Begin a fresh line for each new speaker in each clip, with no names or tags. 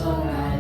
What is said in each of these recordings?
영원할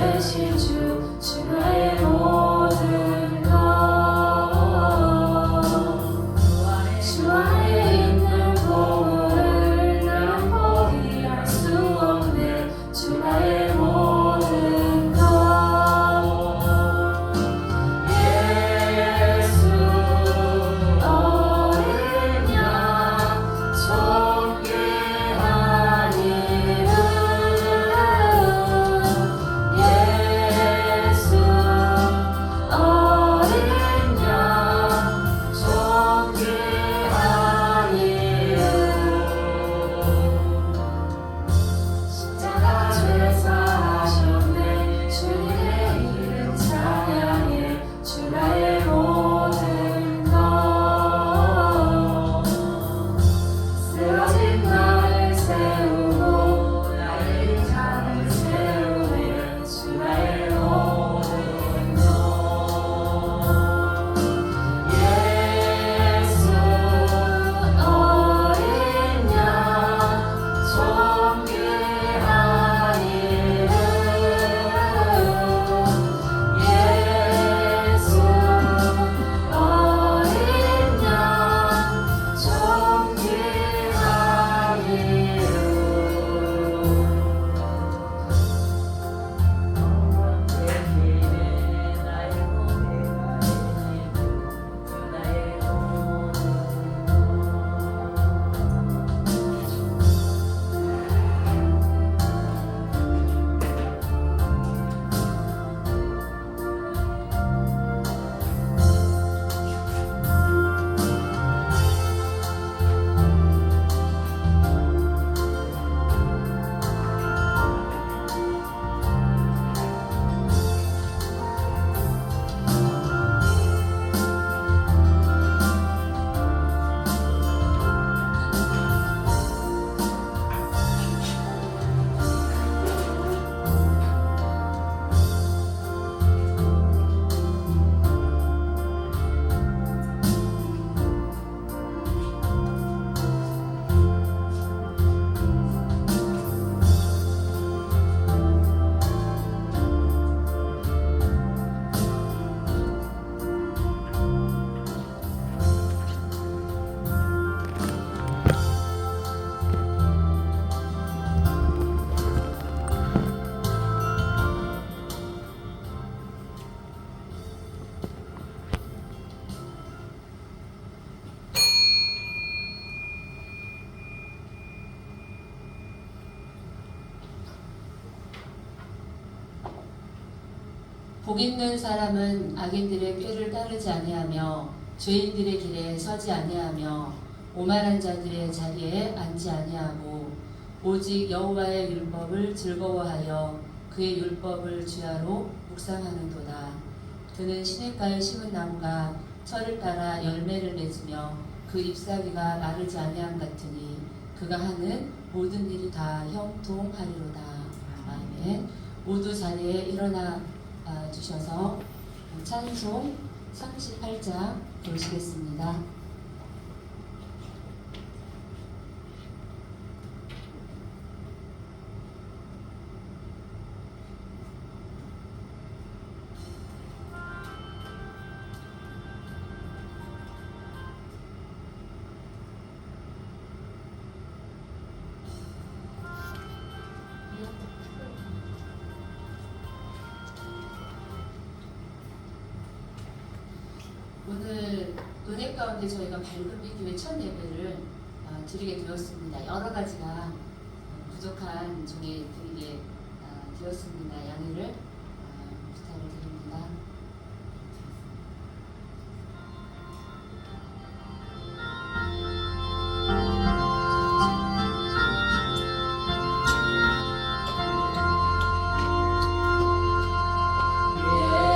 되신 주 나의 모든 것 주 안에 있는 보물을 난 포기할 수 없네 주 나의 모든 것 예수 어린 양 존귀한 이름 예수 어린 양 존귀한 이름 십자가 죄사하셨네 주님의 이름 찬양해 주 나의 모든 것 쓰러진 나를 세우고 나의 장을 세우네 주 나의 모든 것 예수 어린 양 존귀한 이름 예수 어린 양 존귀한 이름
복 있는 사람은 악인들의 꾀를 따르지 아니하며 죄인들의 길에 서지 아니하며 오만한 자들의 자리에 앉지 아니하고 오직 여호와의 율법을 즐거워하여 그의 율법을 주야로 묵상하는도다. 그는 시냇가에 심은 나무가 철을 따라 열매를 맺으며 그 잎사귀가 마르지 아니함 같으니 그가 하는 모든 일이 다 형통하리로다. 아멘. 모두 자리에 일어나 주셔서 찬송 38장 보시겠습니다. 오늘 은혜 가운데 저희가 밝은빛 교회 첫 예배를 드리게 되었습니다. 여러 가지가 부족한 중에 드리게 되었습니다. 양해를 부탁을 드립니다.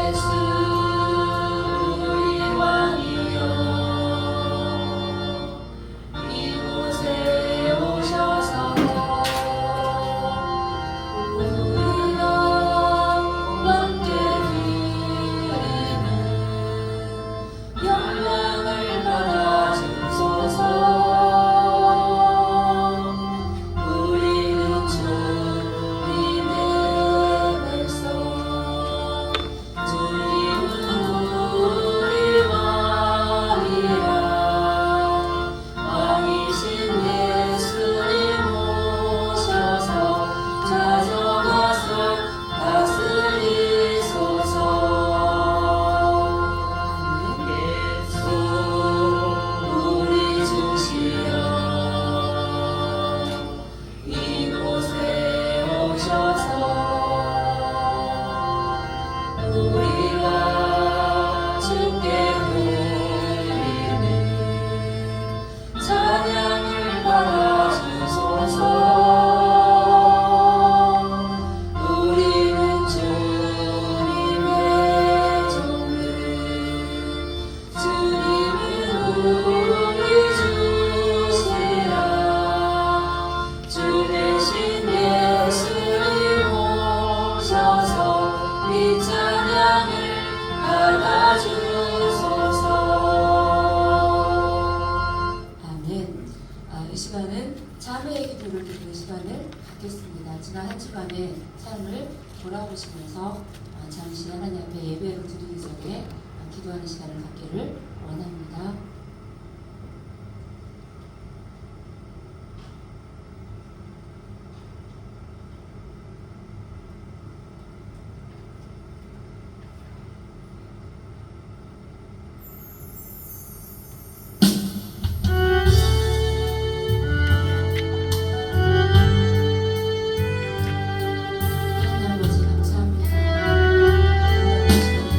예수 이 찬양을 받아주소서.
아멘. 이 시간은 자매의 기도를 드리는 시간을 갖겠습니다. 지난 한 주간의 삶을 돌아보시면서 잠시 하나님 앞에 예배를 드리기 전에 기도하는 시간을 갖기를 원합니다. 하나님 아버지 감사합니다. 오늘 시간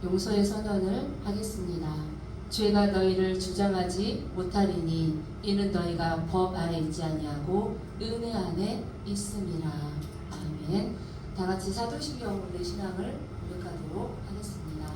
용서의 선언을 하겠습니다. 죄가 너희를 주장하지 못하리니 이는 너희가 법 아래 있지 아니하고 은혜 안에 있음이라. 아멘. 다 같이 사도신경으로의 신앙을 고백하도록 하겠습니다.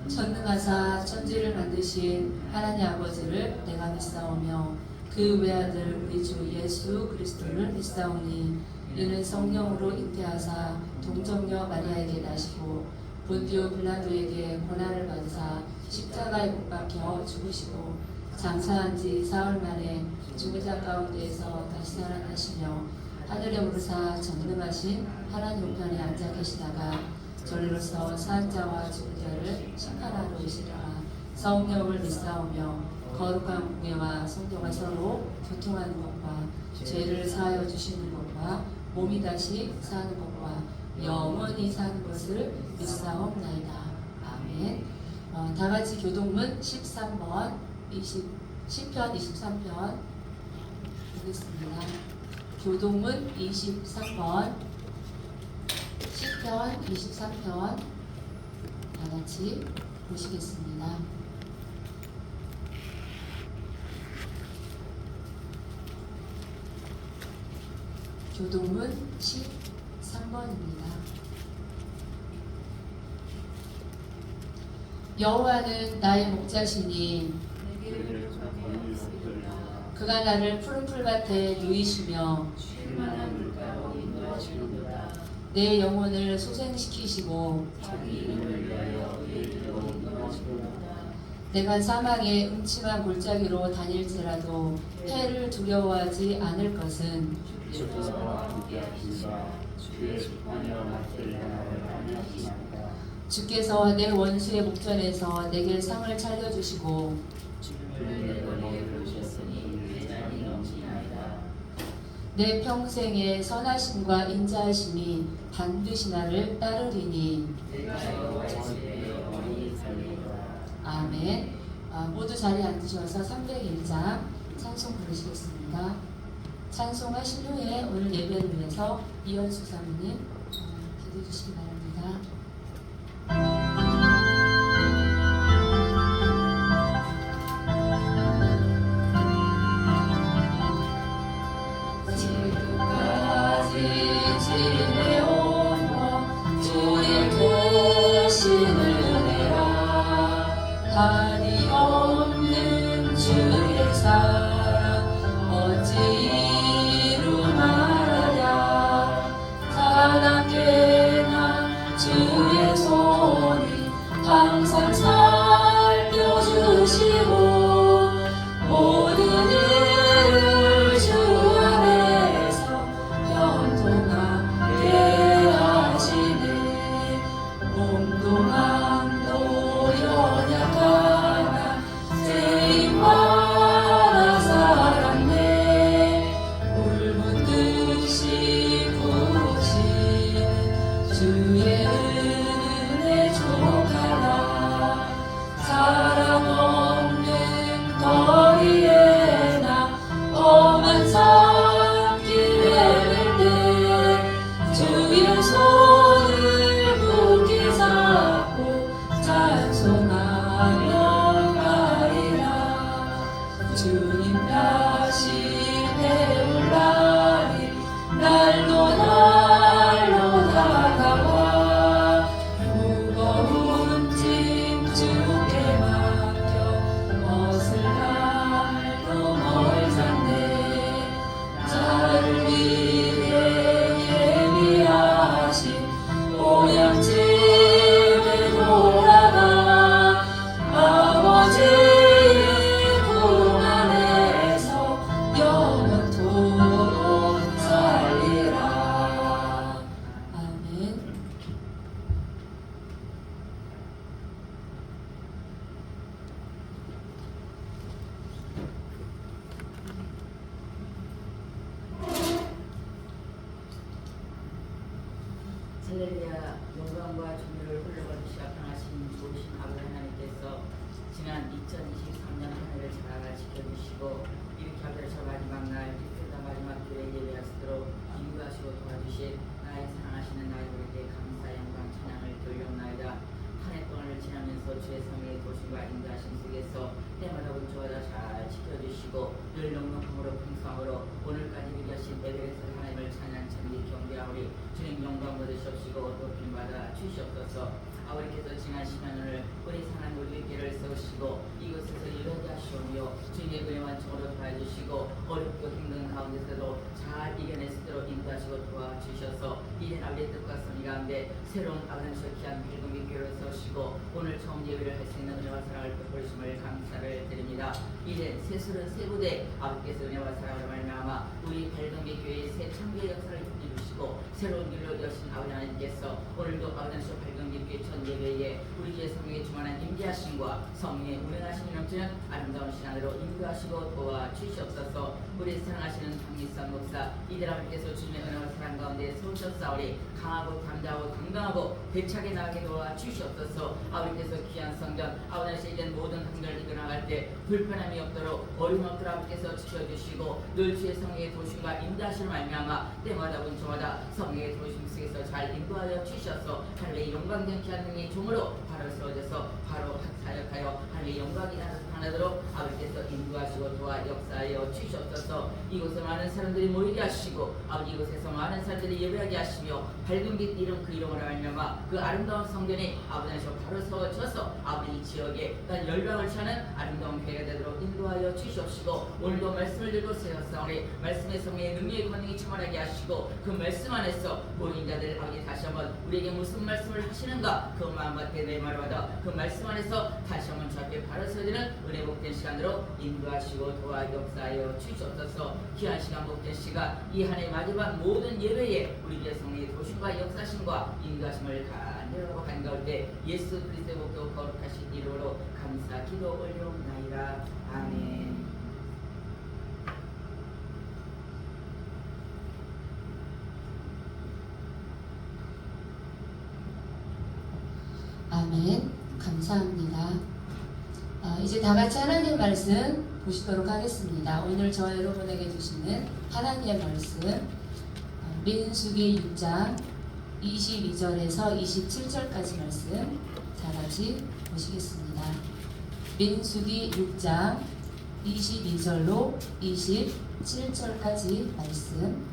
전능하사 천지를 만드신 하나님 아버지를 내가 믿사오며 그 외아들 우리 주 예수 그리스도를 믿사오니 이는 성령으로 잉태하사 동정녀 마리아에게 나시고 본디오 빌라도에게 고난을 받으사 십자가에 못 박혀 죽으시고 장사한 지 사흘 만에 죽은 자 가운데에서 다시 살아나시며 하늘에 오르사 전능하신 하나님 우편에 앉아 계시다가 저리로서 산 자와 죽은 자를 심판하러 오시리라. 성령을 믿사오며 거룩한 공예와 성도가 서로 교통하는 것과 죄를 사하여 주시는 것과 몸이 다시 사는 것과 영원히 사는 것을 믿사옵나이다. 아멘. 다 같이 교동문 13번 10편 23편 보겠습니다. 교동문 23번 10편 23편 다 같이 보시겠습니다. 교동문 13번입니다. 여호와는 나의 목자시니 그가 나를 푸른 풀밭에 누이시며 내 영혼을 소생시키시고 내가 사망의 음침한 골짜기로 다닐지라도 해를 두려워하지 않을 것은 주께서 내 원수의 목전에서 내게 상을 차려주시고 내 평생의 선하심과 인자하심이 반드시 나를 따르리니. 아멘. 모두 자리에 앉으셔서 301장 찬송 부르시겠습니다. 찬송하신 후에 오늘 예배를 위해서 이현숙 사모님 기도해 주시기 바랍니다.
지금까지 지내온 주의 크신 은혜라 한이 없는 주의 사랑 어찌 이루 말하랴 가난게나 주의 손이 항상 살펴주시고 모든 일을 주 안에서 형통하게 하시네 몸도 마음도 연약하나 세임받아 살았네 붉은 듯이 부으시는 주의 은혜 족하라 사랑 없는 거리에 나 험한 산길 헤맬 때 주의 손을 굳게 잡고 찬송하며 가리라 주님 다시 배울 날이 날로 다가와 무거운 짐 주께 맡겨 벗을 날도 멀잖네 나를 위해 예비하신 오양집에 돌아가 아버지의 품 안에서 영원토록 살리라.
아멘.
할렐루야 영광과 존귀를 흘러가듯이 나타나신 좋으신 아버지 하나님께서 지난 2023년 한 해를 잘 지켜주시고 이렇게 하면서 마지막 날 이때다 마지막 교회 예배할 수 있도록 인도하시고 도와주신 나의 사랑하시는 나이들에게 감사 영광 찬양을 돌려옵나이다. 한 해 동안을 지나면서 주의 성의 도심과 인도하심 속에서 때마다 우주하다 잘 지켜주시고 늘 넉넉함으로 풍성함으로 오늘까지 위하신 에베레스트 하나님을 찬양 찬미 경배하오리 주님 영광 받으시옵시고 높임 받아 주시옵소서. 아버지께서 지난 시간을 우리 사랑하는 우리 교회를 세우시고 이곳에서 일하게 하시오며 주님의 은혜 완성으로 도와주시고 어렵고 힘든 가운데서도 잘 이겨낼 수 있도록 인도하시고 도와주셔서 이젠 아버지의 뜻과 섭리 가운데 새로운 아버지의 귀한 빌금의 교회를 세우시고 오늘 처음 예배를 할 수 있는 은혜와 사랑을 베푸심을 감사를 드립니다. 이제 새술은 새부대 아버지께서 은혜와 사랑으로 말미암아 우리 발동기 교회의 새 창조의 역사를 이루시고 새로운 길로 여신 아버지 하나님께서 오늘도 아버지 발동기 교회 전 예배에 우리 교회 성령의 충만한 임재하심과 성령의 운행하심이 넘치는 아름다운 시간으로 인도하시고 도와주시옵소서. 우리 사랑하시는 박미선 목사 이들 아버지께서 주님의 은혜와 사랑 가운데 세우셨사오리 강하고 담대하고 당당하고 대차게 나가게 도와주시옵소서. 아버지께서 귀한 성전 아버지 이제 모든 성전을 이끌어나갈 때 불편함이 없도록 어려움 없도록 아버지께서 지켜주시고 늘 주의 성령의 도심과 인도하시는 말미암아 때마다 분초마다 성령의 도심 속에서 잘 인도하여 주셔서 하나님의 영광된 귀한 능력의 종으로 바로 세워져서 바로 사역하여 하나님의 영광이 나타나도록 아버지께서 인도하시고 도와 역사하여 주시옵소서. 이곳에 많은 사람들이 모이게 하시고 아버지 이곳에서 많은 사람들이 예배하게 하시며 밝은 빛 이름 그 이름으로 알며마 그 아름다운 성전이 아버지께서 바로 세워져서 아버지 이 지역에 난 열방을 차는 아름다운 교회가 되도록 인도하여 주시옵시고 오늘도 말씀을 들고 세웠사오니 말씀의 성령의 능력의 권능이 충만하게 하시고 그 말씀 안에서 모인 자들 아버지 다시 한번 우리에게 무슨 말씀을 하시는가 그 마음밭에 내 말을 받아 그 말씀 안에서 다시 한번 주 앞에 바로 서야 되는 은혜 복된 시간으로 인도하시고 도와 역사하여 주시옵소서. 귀한 시간 복된 시간 이 한 해 마지막 모든 예배에 우리 성령의 도심과 역사심과 인도하심을 간절하고 간가울 때 예수 그리스도의 목도 거룩하신 이름으로 감사 기도 올려옵나이다. 아멘.
아멘. 감사합니다. 이제 다 같이 하나님 말씀 보시도록 하겠습니다. 오늘 저와 여러분에게 주시는 하나님의 말씀 민수기 6장 22절에서 27절까지 말씀 다 같이 보시겠습니다. 민수기 6장 22절로 27절까지 말씀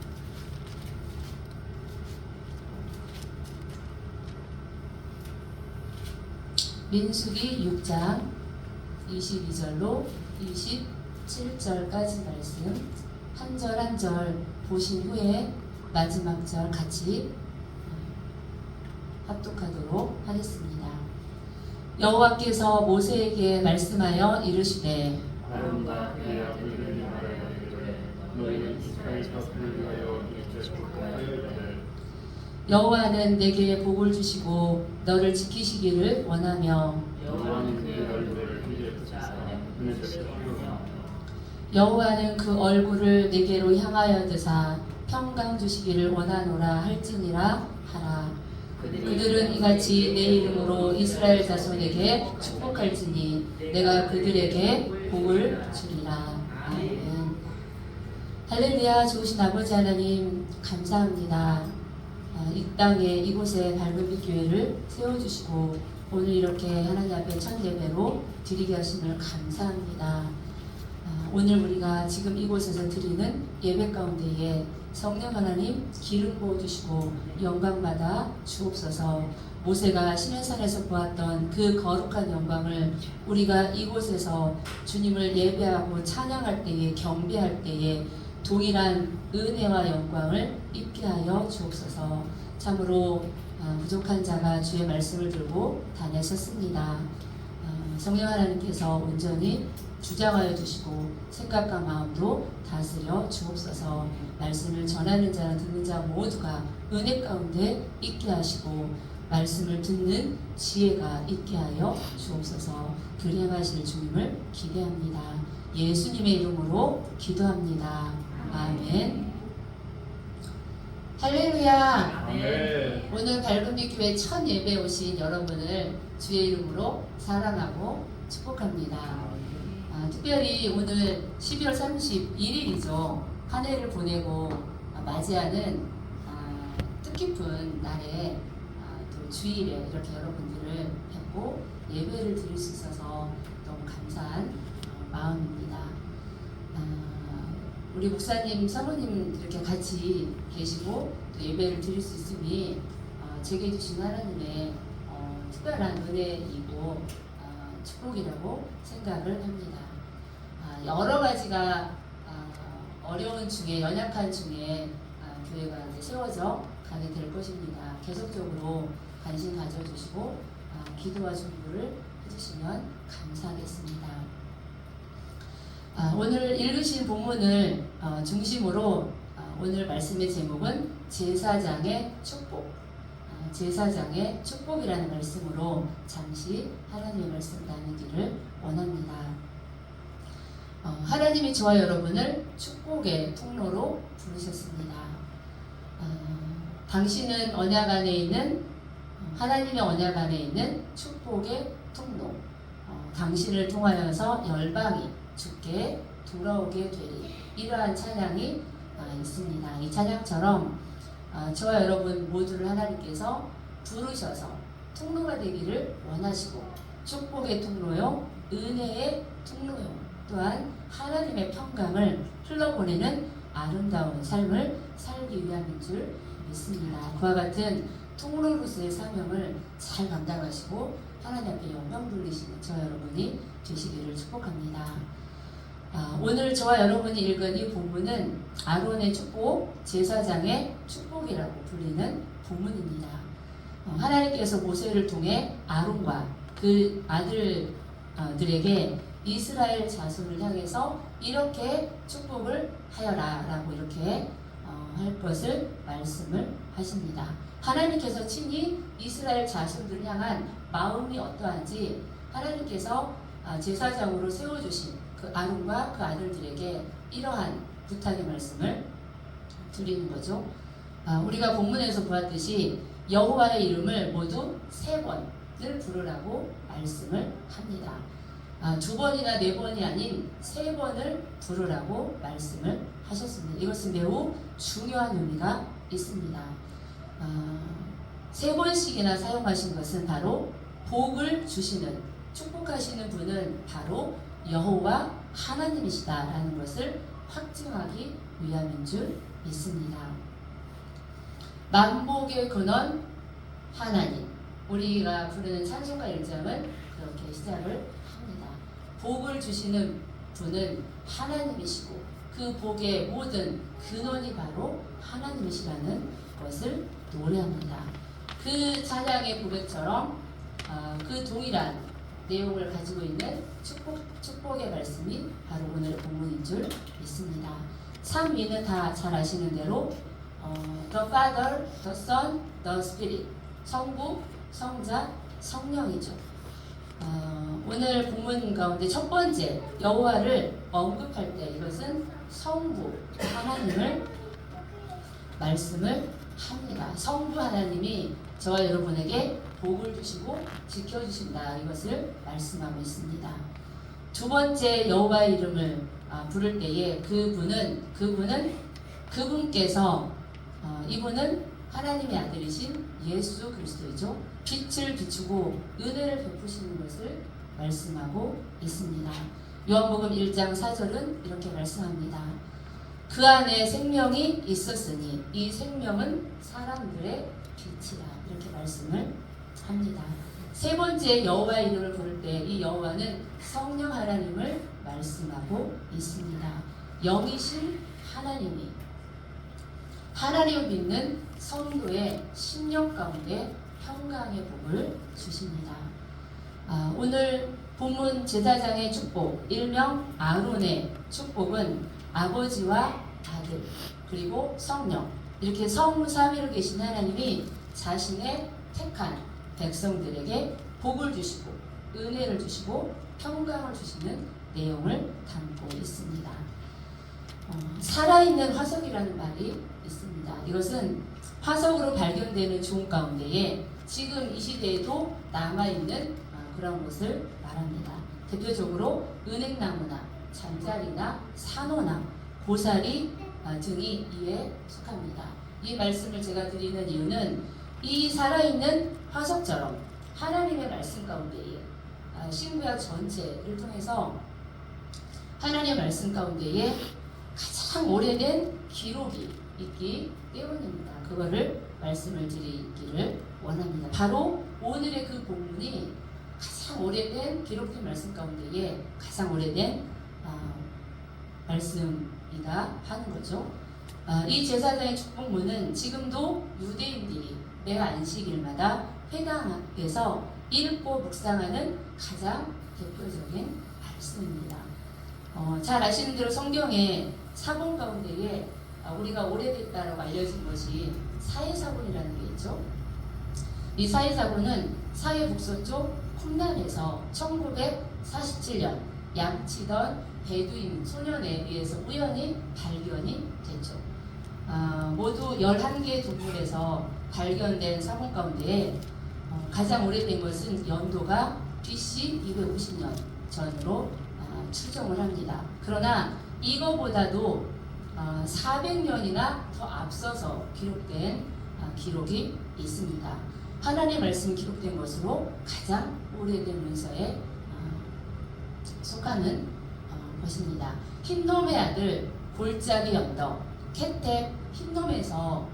민수기 6장 22절로 27절까지 말씀 한 절 한 절 보신 후에 마지막 절 같이 합독하도록 하겠습니다. 여호와께서 모세에게 말씀하여 이르시되
아론과 그의 아들들을 말하여 이르되 너희는 이스라엘 자손을 위하여 이렇게 축복하여 이르되
여호와는 내게 복을 주시고 너를 지키시기를 원하며
여호와는 그의 얼굴을 내게 붙이사 은혜를 베푸며
여호와는 그 얼굴을 내게로 향하여 드사 평강 주시기를 원하노라 할지니라 하라. 그들은 이같이 내 이름으로 이스라엘 자손에게 축복할지니 내가 그들에게 복을 주리라. 아멘. 할렐루야. 좋으신 아버지 하나님 감사합니다. 이 땅에 이곳에 밝은빛 교회를 세워주시고 오늘 이렇게 하나님 앞에 첫 예배로 드리게 하심을 감사합니다. 오늘 우리가 지금 이곳에서 드리는 예배 가운데에 성령 하나님 기름 부어주시고 영광 받아 주옵소서. 모세가 시내산에서 보았던 그 거룩한 영광을 우리가 이곳에서 주님을 예배하고 찬양할 때에 경배할 때에 동일한 은혜와 영광을 입게 하여 주옵소서. 참으로 부족한 자가 주의 말씀을 들고 다녔었습니다. 성령 하나님께서 온전히 주장하여 주시고 생각과 마음도 다스려 주옵소서. 말씀을 전하는 자나 듣는 자 모두가 은혜 가운데 있게 하시고 말씀을 듣는 지혜가 있게 하여 주옵소서. 그리 행하실 주님을 기대합니다. 예수님의 이름으로 기도합니다. 아멘. 할렐루야.
아멘.
오늘 밝은빛 교회 첫 예배 오신 여러분을 주의 이름으로 사랑하고 축복합니다. 특별히 오늘 12월 31일이죠. 한 해를 보내고 맞이하는 뜻깊은 날에 또 주일에 이렇게 여러분들을 뵙고 예배를 드릴 수 있어서 너무 감사한 마음입니다. 우리 목사님, 사모님 이렇게 같이 계시고 또 예배를 드릴 수 있으니 제게 주신 하나님의 특별한 은혜이고 축복이라고 생각을 합니다. 여러 가지가 어려운 중에 연약한 중에 교회가 이제 세워져 가게 될 것입니다. 계속적으로 관심 가져주시고 기도와 중보를 해주시면 감사하겠습니다. 오늘 읽으신 본문을 중심으로 오늘 말씀의 제목은 제사장의 축복, 제사장의 축복이라는 말씀으로 잠시 하나님의 말씀 나누기를 원합니다. 하나님이 저와 여러분을 축복의 통로로 부르셨습니다. 당신은 언약 안에 있는 하나님의 언약 안에 있는 축복의 통로, 당신을 통하여서 열방이 주께 돌아오게 되리. 이러한 찬양이 있습니다. 이 찬양처럼 저와 여러분 모두를 하나님께서 부르셔서 통로가 되기를 원하시고 축복의 통로요, 은혜의 통로요, 또한 하나님의 평강을 흘러보내는 아름다운 삶을 살기 위함인 줄 믿습니다. 그와 같은 통로로서의 사명을 잘 감당하시고 하나님 앞에 영광 돌리시는 저와 여러분이 되시기를 축복합니다. 오늘 저와 여러분이 읽은 이 본문은 아론의 축복, 제사장의 축복이라고 불리는 본문입니다. 하나님께서 모세를 통해 아론과 그 아들들에게 이스라엘 자손을 향해서 이렇게 축복을 하여라 라고 이렇게 할 것을 말씀을 하십니다. 하나님께서 친히 이스라엘 자손들을 향한 마음이 어떠한지 하나님께서 제사장으로 세워주신 그 아론과 그 아들들에게 이러한 부탁의 말씀을 드리는 거죠. 우리가 본문에서 보았듯이 여호와의 이름을 모두 3번을 부르라고 말씀을 합니다. 두 번이나 네 번이 아닌 세 번을 부르라고 말씀을 하셨습니다. 이것은 매우 중요한 의미가 있습니다. 세 번씩이나 사용하신 것은 바로 복을 주시는, 축복하시는 분은 바로 여호와 하나님이시다라는 것을 확증하기 위함인 줄 믿습니다. 만복의 근원 하나님, 우리가 부르는 찬송가 1장은 그렇게 시작을 합니다. 복을 주시는 분은 하나님이시고 그 복의 모든 근원이 바로 하나님이시라는 것을 노래합니다. 그 찬양의 고백처럼 그 동일한 내용을 가지고 있는 축복의 말씀이 바로 오늘의 본문인 줄 믿습니다. 삼위는 다 잘 아시는 대로 The Father, The Son, The Spirit, 성부, 성자, 성령이죠. 오늘 본문 가운데 첫 번째 여호와를 언급할 때 이것은 성부 하나님을 말씀을 합니다. 성부 하나님이 저와 여러분에게 복을 주시고 지켜주신다, 이것을 말씀하고 있습니다. 두 번째 여호와의 이름을 부를 때에 그분께서 이분은 하나님의 아들이신 예수 그리스도이죠. 빛을 비추고 은혜를 베푸시는 것을 말씀하고 있습니다. 요한복음 1장 4절은 이렇게 말씀합니다. 그 안에 생명이 있었으니 이 생명은 사람들의 빛이라, 이렇게 말씀을 합니다. 세 번째 여호와의 이름을 부를 때 이 여호와는 성령 하나님을 말씀하고 있습니다. 영이신 하나님이 하나님을 믿는 성도의 심령 가운데 평강의 복을 주십니다. 오늘 본문 제사장의 축복, 일명 아론의 축복은 아버지와 아들 그리고 성령, 이렇게 성삼위로 계신 하나님이 자신의 택한 백성들에게 복을 주시고 은혜를 주시고 평강을 주시는 내용을 담고 있습니다. 살아있는 화석이라는 말이 있습니다. 이것은 화석으로 발견되는 종 가운데에 지금 이 시대에도 남아있는 그런 것을 말합니다. 대표적으로 은행나무나 잠자리나 산호나 고사리 등이 이에 속합니다. 이 말씀을 제가 드리는 이유는 이 살아있는 화석처럼 하나님의 말씀 가운데에 신구약 전체를 통해서 하나님의 말씀 가운데에 가장 오래된 기록이 있기 때문입니다. 그거를 말씀을 드리기를 원합니다. 바로 오늘의 그 본문이 가장 오래된 기록된 말씀 가운데에 가장 오래된 말씀이다 하는 거죠. 이 제사장의 축복문은 지금도 유대인들이 매 안식일마다 회당에서 읽고 묵상하는 가장 대표적인 말씀입니다. 잘 아시는 대로 성경에 사본 가운데에 우리가 오래됐다라고 알려진 것이 사해사본이라는 게 있죠. 이 사해사본은 사해 북서쪽 쿰란에서 1947년 양치던 베두인 소년에 의해서 우연히 발견이 됐죠. 모두 11개의 동굴에서 발견된 사본 가운데 가장 오래된 것은 연도가 BC 250년 전으로 추정을 합니다. 그러나 이거보다도 400년이나 더 앞서서 기록된 기록이 있습니다. 하나님의 말씀 기록된 것으로 가장 오래된 문서에 속하는 것입니다. 힌놈의 아들 골짜기 언덕 케텝 힌놈에서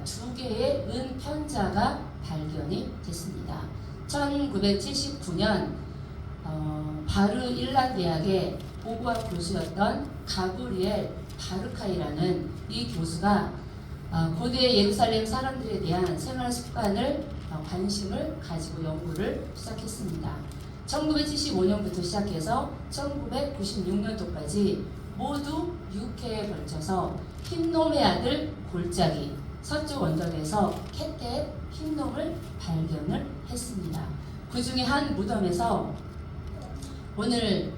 2개의 은 편자가 발견이 됐습니다. 1979년 바르 일란 대학의 보고학 교수였던 가브리엘 바르카이라는 이 교수가 고대 예루살렘 사람들에 대한 생활 습관을 관심을 가지고 연구를 시작했습니다. 1975년부터 시작해서 1996년도까지 모두 6회에 걸쳐서 흰놈의 아들 골짜기 서쪽 언덕에서 케텝 흰놈을 발견을 했습니다. 그 중에 한 무덤에서 오늘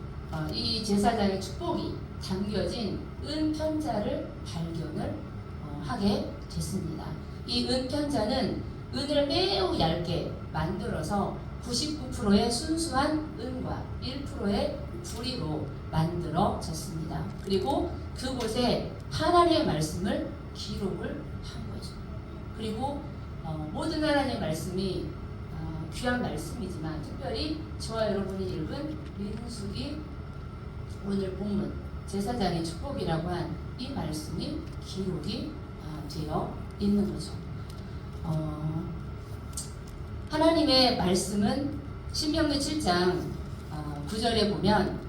이 제사장의 축복이 담겨진 은편자를 발견을 하게 됐습니다. 이 은편자는 은을 매우 얇게 만들어서 99%의 순수한 은과 1%의 구리로 만들어졌습니다. 그리고 그곳에 하나님의 말씀을 기록을 한 거죠. 그리고 모든 하나님의 말씀이 귀한 말씀이지만 특별히 저와 여러분이 읽은 민수기 오늘 본문 제사장의 축복이라고 한 이 말씀이 기록이 되어 있는 거죠. 하나님의 말씀은 신명기 7장 9절에 보면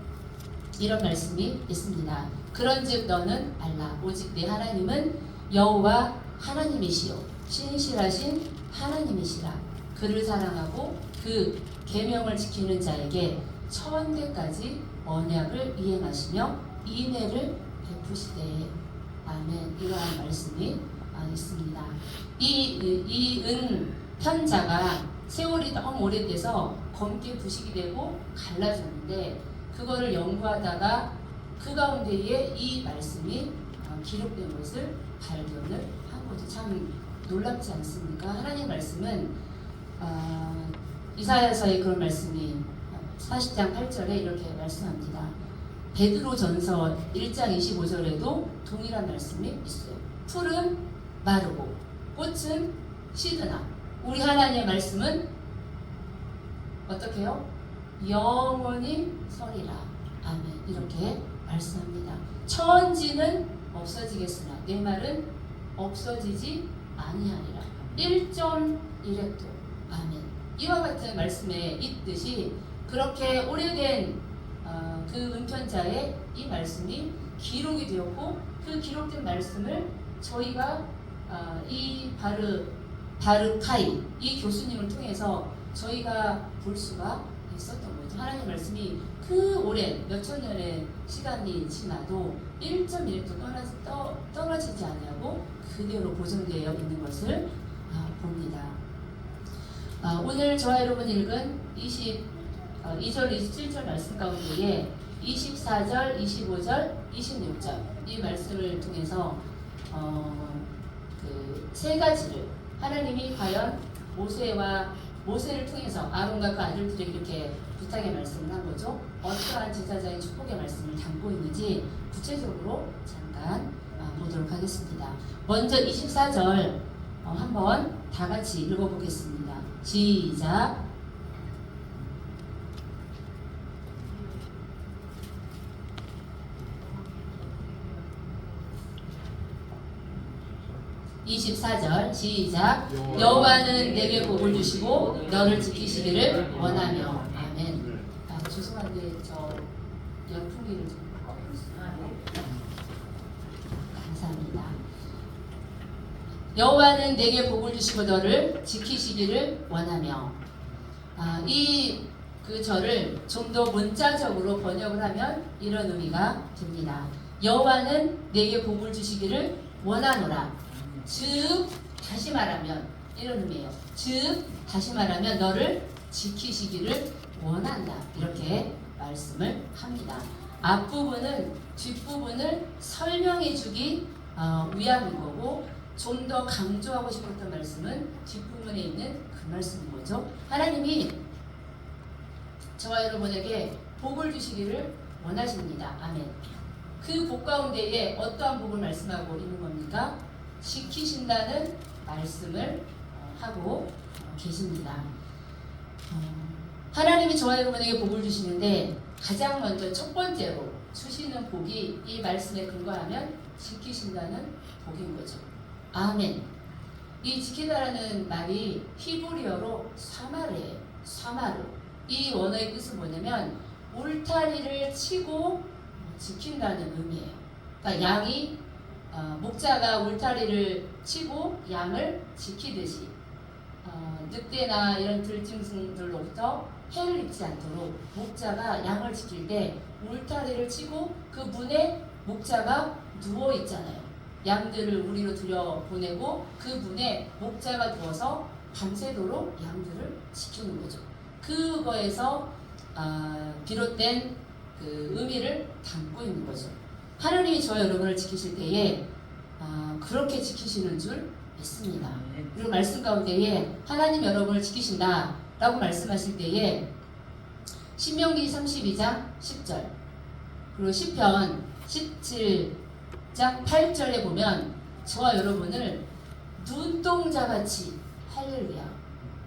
이런 말씀이 있습니다. 그런즉 너는 알라 오직 내 하나님은 여호와 하나님이시요 신실하신 하나님이시라. 그를 사랑하고 그 계명을 지키는 자에게 천대까지 언약을 이행하시며 인애를 베푸시되. 아멘. 이러한 말씀이 있습니다. 이 은 편자가 세월이 너무 오래돼서 검게 부식이 되고 갈라졌는데 그거를 연구하다가 그 가운데에 이 말씀이 기록된 것을 발견을 한 거죠. 참 놀랍지 않습니까? 하나님 말씀은 이사야서의 그런 말씀이 40장 8절에 이렇게 말씀합니다. 베드로전서 1장 25절에도 동일한 말씀이 있어요. 풀은 마르고 꽃은 시드나 우리 하나님의 말씀은 어떻게 해요? 영원히 서리라. 아멘. 이렇게 말씀합니다. 천지는 없어지겠으나 내 말은 없어지지 아니하리라. 1.1획도. 아멘. 이와 같은 말씀에 있듯이 그렇게 오래된 그 은편자의 이 말씀이 기록이 되었고 그 기록된 말씀을 저희가 이 바르카이 이 교수님을 통해서 저희가 볼 수가 있었던 거죠. 하나님 말씀이 그 오랜 몇천 년의 시간이 지나도 1.1도 떨어지지 않냐고 그대로 보존되어 있는 것을 봅니다. 오늘 저와 여러분이 읽은 22절 27절 말씀 가운데에 24절 25절 26절 이 말씀을 통해서 그 세 가지를 하나님이 과연 모세를 통해서 아론과 그 아들들에게 이렇게 부탁의 말씀을 한 거죠. 어떠한 제사장의 축복의 말씀을 담고 있는지 구체적으로 잠깐 보도록 하겠습니다. 먼저 24절 한번 다 같이 읽어보겠습니다. 시작. 24절 시작. 여호와는 내게 복을 주시고 너를 지키시기를 원하며. 아멘. 죄송한데 저 열풍기를 좀 감사합니다. 여호와는 내게 복을 주시고 너를 지키시기를 원하며. 이 그 절을 좀 더 문자적으로 번역을 하면 이런 의미가 됩니다. 여호와는 내게 복을 주시기를 원하노라. 즉 다시 말하면 이런 의미예요. 즉 다시 말하면 너를 지키시기를 원한다. 이렇게 말씀을 합니다. 앞부분은 뒷부분을 설명해 주기 위함인 거고 좀 더 강조하고 싶었던 말씀은 뒷부분에 있는 그 말씀인 거죠. 하나님이 저와 여러분에게 복을 주시기를 원하십니다. 아멘. 그 복 가운데에 어떠한 복을 말씀하고 있는 겁니까? 지키신다는 말씀을 하고 계십니다. 하나님이 저와 여러분에게 복을 주시는데 가장 먼저 첫 번째로 주시는 복이 이 말씀에 근거하면 지키신다는 복인 거죠. 아멘. 이 지키다라는 말이 히브리어로 사마르예요. 사마르. 이 원어의 뜻은 뭐냐면 울타리를 치고 지킨다는 의미예요. 그러니까 양이 목자가 울타리를 치고 양을 지키듯이 늑대나 이런 들짐승들로부터 해를 입지 않도록 목자가 양을 지킬 때 울타리를 치고 그 문에 목자가 누워 있잖아요. 양들을 우리로 들여보내고 그 문에 목자가 누워서 밤새도록 양들을 지키는 거죠. 그거에서 비롯된 그 의미를 담고 있는 거죠. 하나님이 저와 여러분을 지키실 때에 그렇게 지키시는 줄 믿습니다. 그리고 말씀 가운데에 하나님 여러분을 지키신다. 라고 말씀하실 때에 신명기 32장 10절 그리고 시편 17장 8절에 보면 저와 여러분을 눈동자같이 할렐루야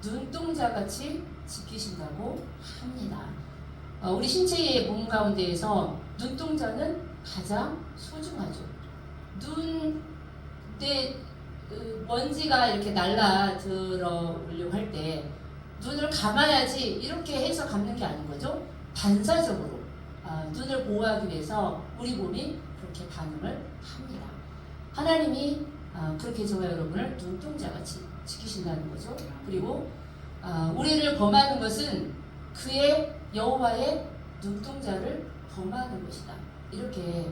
눈동자같이 지키신다고 합니다. 우리 신체의 몸 가운데에서 눈동자는 가장 소중하죠. 내 먼지가 이렇게 날라 들어오려고 할 때 눈을 감아야지 이렇게 해서 감는 게 아닌 거죠. 반사적으로 눈을 보호하기 위해서 우리 몸이 그렇게 반응을 합니다. 하나님이 그렇게 저와 여러분을 눈동자같이 지키신다는 거죠. 그리고 우리를 범하는 것은 그의 여호와의 눈동자를 범하는 것이다. 이렇게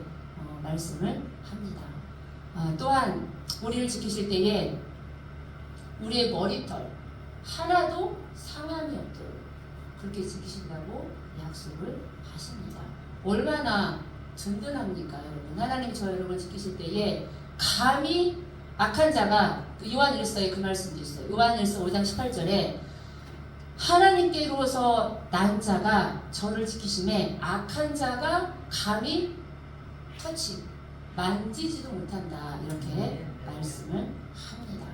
말씀을 합니다. 또한 우리를 지키실 때에 우리의 머리털 하나도 상함이 없도록 그렇게 지키신다고 약속을 하십니다. 얼마나 든든합니까, 여러분? 하나님 저 여러분을 지키실 때에 감히 악한 자가 요한일서에 그 말씀도 있어요. 요한일서 5장 18절에 하나님께로서 난 자가 저를 지키심에 악한 자가 감히 터치 만지지도 못한다 이렇게 말씀을 합니다.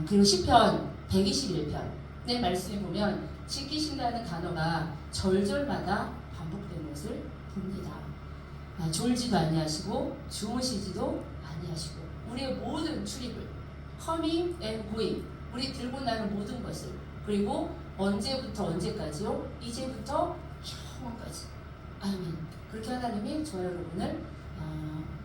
그리고 시편 121편의 말씀에 보면 지키신다는 단어가 절절마다 반복된 것을 봅니다. 졸지도 아니하시고 주무시지도 아니하시고 우리의 모든 출입을 커밍 앤 고잉 우리 들고 나는 모든 것을 그리고 언제부터 언제까지요? 이제부터 영원까지 아멘. 그렇게 하나님이 저와 여러분을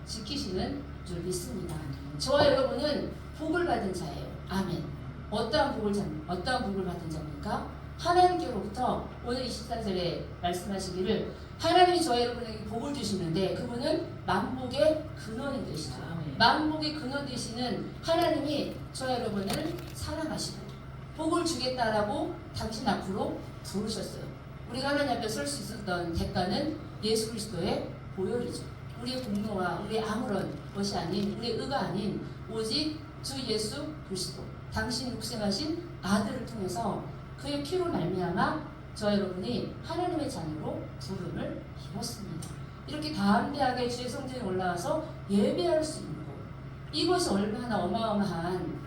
지키시는 줄 믿습니다. 저와 여러분은 복을 받은 자예요. 아멘. 어떠한 복을 받은 자입니까? 하나님께로부터 오늘 24절에 말씀하시기를 하나님이 저와 여러분에게 복을 주시는데 그분은 만복의 근원이 되시죠. 만복의 근원 되시는 하나님이 저와 여러분을 사랑하시고 복을 주겠다라고 당신 앞으로 부르셨어요. 우리가 하나님 앞에 설 수 있었던 대가는 예수 그리스도의 보혈이죠. 우리의 공로와 우리의 아무런 것이 아닌 우리의 의가 아닌 오직 주 예수 그리스도 당신 육생하신 아들을 통해서 그의 피로 말미암아 저 여러분이 하나님의 자녀로 부름을 입었습니다. 이렇게 담대하게 주의 성전에 올라와서 예배할 수 있는 것 이것이 얼마나 어마어마한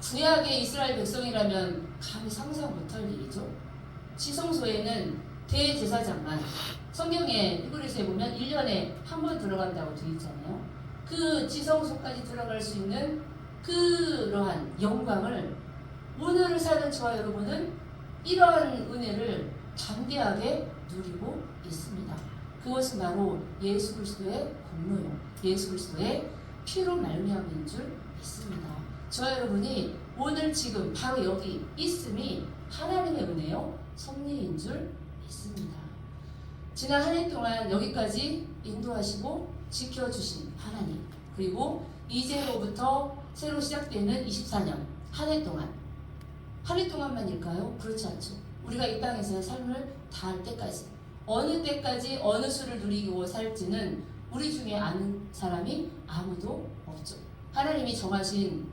구약의 이스라엘 백성이라면 감히 상상 못할 일이죠. 지성소에는 대제사장만 성경에 히브리서에 보면 1년에 한 번 들어간다고 되어 있잖아요. 그 지성소까지 들어갈 수 있는 그러한 영광을 오늘을 사는 저와 여러분은 이러한 은혜를 담대하게 누리고 있습니다. 그것은 바로 예수 그리스도의 공로요. 예수 그리스도의 피로 말미암은 줄 믿습니다. 저와 여러분이 오늘 지금 바로 여기 있음이 하나님의 은혜요. 섭리인 줄 믿습니다. 지난 한 해 동안 여기까지 인도하시고 지켜주신 하나님 그리고 이제로부터 새로 시작되는 24년 한 해 동안만일까요? 그렇지 않죠. 우리가 이 땅에서의 삶을 다할 때까지 어느 때까지 어느 수를 누리고 살지는 우리 중에 아는 사람이 아무도 없죠. 하나님이 정하신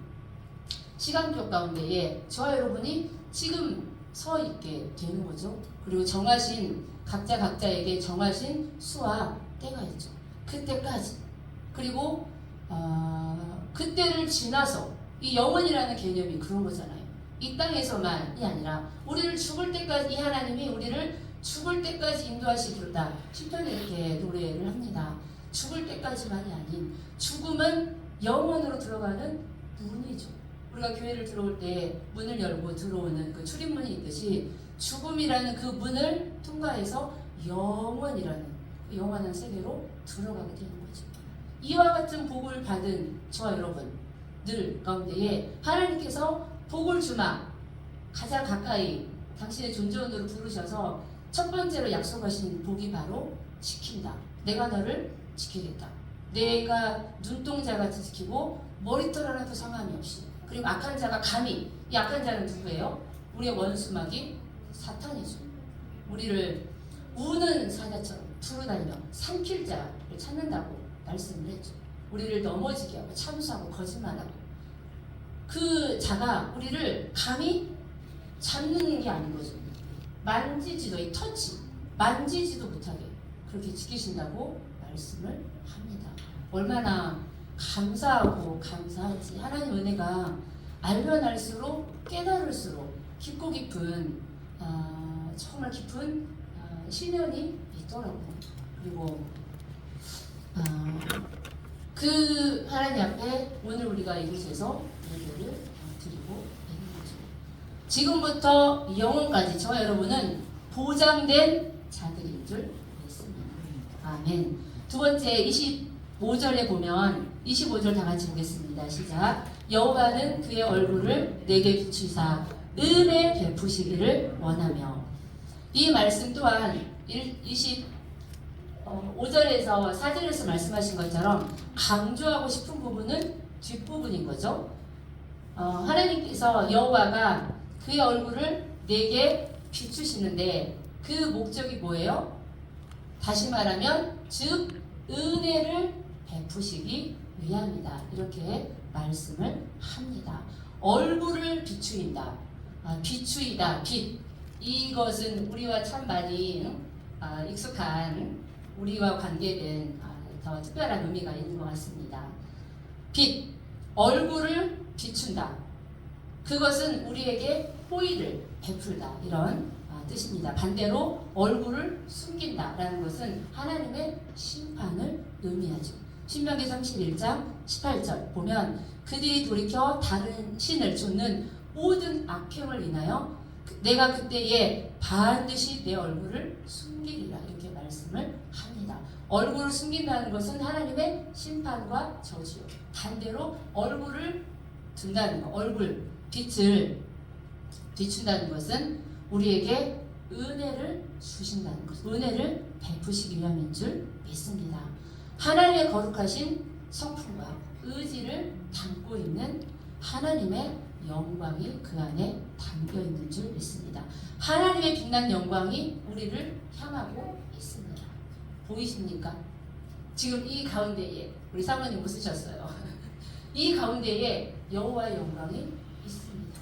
시간표 가운데에 저와 여러분이 지금 서 있게 되는 거죠. 그리고 정하신 각자에게 정하신 수와 때가 있죠. 그때까지 그리고 그때를 지나서 이 영원이라는 개념이 그런 거잖아요. 이 땅에서만이 아니라 우리를 죽을 때까지 이 하나님이 우리를 죽을 때까지 인도하시기로다. 시편에 이렇게 노래를 합니다. 죽을 때까지만이 아닌 죽음은 영원으로 들어가는 문이죠. 우리가 교회를 들어올 때 문을 열고 들어오는 그 출입문이 있듯이 죽음이라는 그 문을 통과해서 영원이라는 영원한 세계로 들어가게 되는 거죠. 이와 같은 복을 받은 저와 여러분들 가운데에 하나님께서 복을 주마 가장 가까이 당신의 존재원으로 부르셔서 첫 번째로 약속하신 복이 바로 지킨다. 내가 너를 지키겠다. 내가 눈동자같이 지키고 머리털 하나도 상함이 없이 그리고 악한 자가 감히 이 악한 자는 누구예요? 우리의 원수막이 사탄이죠. 우리를 우는 사자처럼 두루다니며 삼킬 자를 찾는다고 말씀을 했죠. 우리를 넘어지게 하고 참수하고 거짓말하고 그 자가 우리를 감히 잡는 게 아닌 거죠. 만지지도, 이 터치, 만지지도 못하게 그렇게 지키신다고 말씀을 합니다. 얼마나 감사하고 감사하지. 하나님 은혜가 알면 알수록 깨달을수록 깊고 깊은 정말 깊은 신연이 있더라고요. 그리고 그 하나님 앞에 오늘 우리가 이곳에서 예배를 드리고 있는 거죠. 지금부터 영혼까지 저와 여러분은 보장된 자들인 줄 믿습니다. 아멘. 두 번째 25절에 보면 25절 다 같이 보겠습니다. 시작. 여호와는 그의 얼굴을 내게 비추사 은혜 베푸시기를 원하며. 이 말씀 또한 25절에서 4절에서 말씀하신 것처럼 강조하고 싶은 부분은 뒷부분인 거죠. 하나님께서 여호와가 그의 얼굴을 내게 비추시는데 그 목적이 뭐예요? 다시 말하면 즉 은혜를 베푸시기 위함이다. 이렇게 말씀을 합니다. 얼굴을 비추인다. 비추이다. 빛. 이것은 우리와 참 많이 익숙한 우리와 관계된 더 특별한 의미가 있는 것 같습니다. 빛. 얼굴을 비춘다. 그것은 우리에게 호의를 베풀다. 이런 뜻입니다. 반대로 얼굴을 숨긴다라는 것은 하나님의 심판을 의미하죠. 신명기 31장 18절 보면 그들이 돌이켜 다른 신을 좇는 모든 악행을 인하여 내가 그때에 반드시 내 얼굴을 숨기리라. 이렇게 말씀을 합니다. 얼굴을 숨긴다는 것은 하나님의 심판과 저주요. 반대로 얼굴을 든다는 것, 얼굴, 빛을 비춘다는 것은 우리에게 은혜를 주신다는 것, 은혜를 베푸시기 위함인 줄 믿습니다. 하나님의 거룩하신 성품과 의지를 담고 있는 하나님의 영광이 그 안에 담겨 있는 줄 믿습니다. 하나님의 빛난 영광이 우리를 향하고 있습니다. 보이십니까? 지금 이 가운데에 우리 사모님 웃으셨어요. 이 가운데에 여호와의 영광이 있습니다.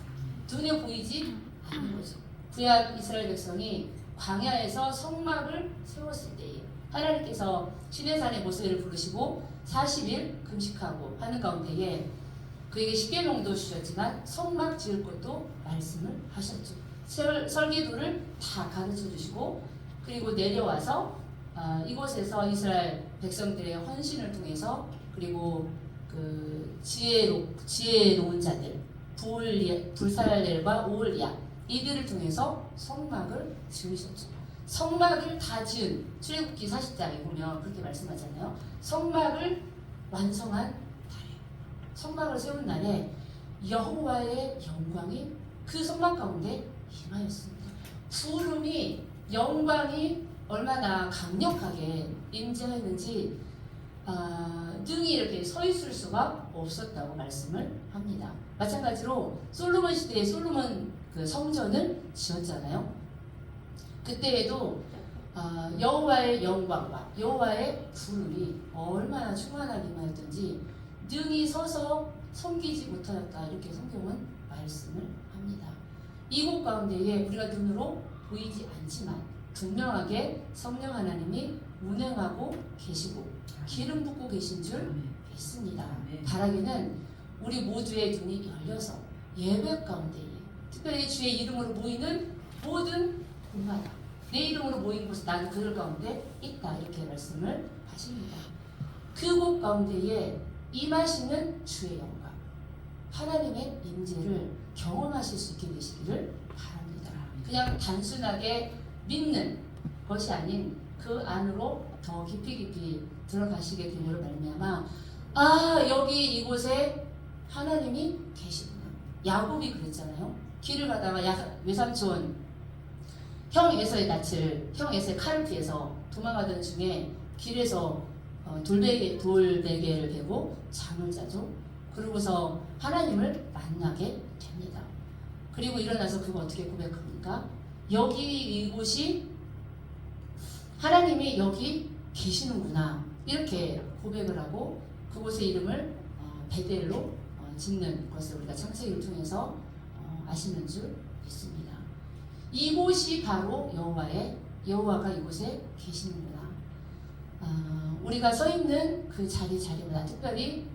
눈에 보이지 않는 거죠. 구약 이스라엘 백성이 광야에서 성막을 세웠을 때에 하나님께서 시내산에 모세를 부르시고 40일 금식하고 하는 가운데에 그에게 십계명도 주셨지만 성막 지을 것도 말씀을 하셨죠. 설계도를 다 가르쳐 주시고 그리고 내려와서 이곳에서 이스라엘 백성들의 헌신을 통해서 그리고 그 지혜로운 자들 불살렐과 오홀리아 이들을 통해서 성막을 지으셨죠. 성막을 다 지은 출애굽기 40장에 보면 그렇게 말씀하잖아요. 성막을 완성한 날에, 성막을 세운 날에 여호와의 영광이 그 성막 가운데 임하였습니다. 구름이 영광이 얼마나 강력하게 임재하였는지 등이 이렇게 서 있을 수가 없었다고 말씀을 합니다. 마찬가지로 솔로몬 시대에 솔로몬 그 성전을 지었잖아요. 그때에도 여호와의 영광과 여호와의 구름이 얼마나 충만하게 임하였던지 등이 서서 섬기지 못하였다. 이렇게 성경은 말씀을 합니다. 이곳 가운데에 우리가 눈으로 보이지 않지만 분명하게 성령 하나님이 운행하고 계시고 기름 붓고 계신 줄 믿습니다. 바라기는 우리 모두의 눈이 열려서 예배 가운데에 특별히 주의 이름으로 모이는 모든 곳마다 내 이름으로 모인 곳에 나는 그들 가운데 있다. 이렇게 말씀을 하십니다. 그곳 가운데에 임하시는 주의 영광 하나님의 임재를 경험하실 수 있게 되시기를 바랍니다. 그냥 단순하게 믿는 것이 아닌 그 안으로 더 깊이 들어가시게 되므로 말미암아 여기 이곳에 하나님이 계시구나. 야곱이 그랬잖아요. 길을 가다가 외삼촌 형 에서의 형 에서의 칼을 피해서 도망가던 중에 길에서 돌베개를 베고 잠을 자죠. 그러고서 하나님을 만나게 됩니다. 그리고 일어나서 그가 어떻게 고백합니까? 이곳이 하나님이 여기 계시는구나 이렇게 고백을 하고 그곳의 이름을 베델로 짓는 것을 우리가 창세기를 통해서 아시는 줄 있습니다. 이곳이 바로 여호와가 이곳에 계시는구나. 우리가 서 있는 그 자리마다, 특별히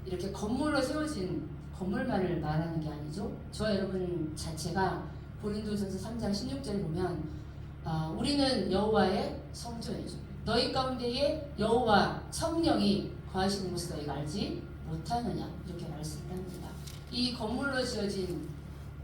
이렇게 건물로 세워진 건물만을 말하는 게 아니죠. 저와 여러분 자체가 고린도전서 3장 16절에 보면 우리는 여호와의 성전이죠. 너희 가운데에 여호와 성령이 거하시는 것을 너희가 알지 못하느냐, 이렇게 말씀합니다. 이 건물로 지어진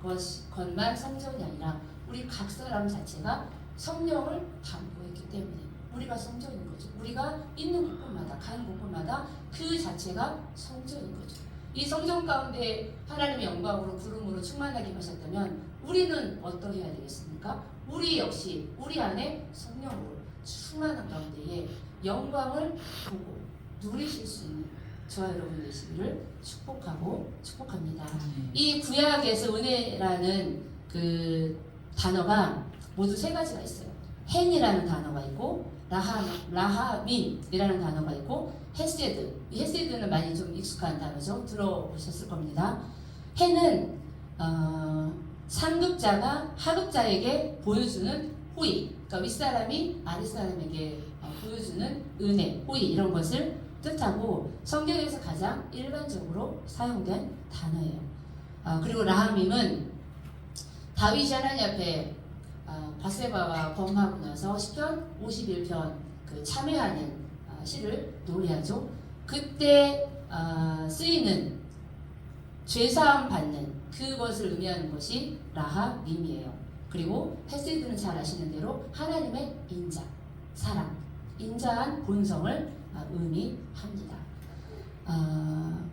것만 성전이 아니라 우리 각 사람 자체가 성령을 담보했기 때문에 우리가 성전인 거죠. 우리가 있는 곳곳마다, 가는 곳곳마다 그 자체가 성전인 거죠. 이 성전 가운데 하나님의 영광으로 구름으로 충만하게 하셨다면 우리는 어떻게 해야 되겠습니까? 우리 역시 우리 안에 성령으로 충만한 가운데에 영광을 보고 누리실 수 있는 저와 여러분 되시기를 축복합니다. 이 구약에서 은혜라는 그 단어가 모두 세 가지가 있어요. 헨이라는 단어가 있고 라하민이라는 단어가 있고 헤세드. 이 헤세드는 많이 좀 익숙한 단어죠. 들어보셨을 겁니다. 헨은 상급자가 하급자에게 보여주는 호의, 그러니까 윗사람이 아랫사람에게 보여주는 은혜, 호의, 이런 것을 뜻하고 성경에서 가장 일반적으로 사용된 단어예요. 그리고 라하밈은 다윗이 하나님 앞에 바세바와 범하고 나서 시편 51편 그 참회하는 시를 노래하죠. 그때 쓰이는 죄사함 받는 그것을 의미하는 것이 라하밈이에요. 그리고 헤세드는 잘 아시는 대로 하나님의 인자, 사랑, 인자한 본성을 의미합니다.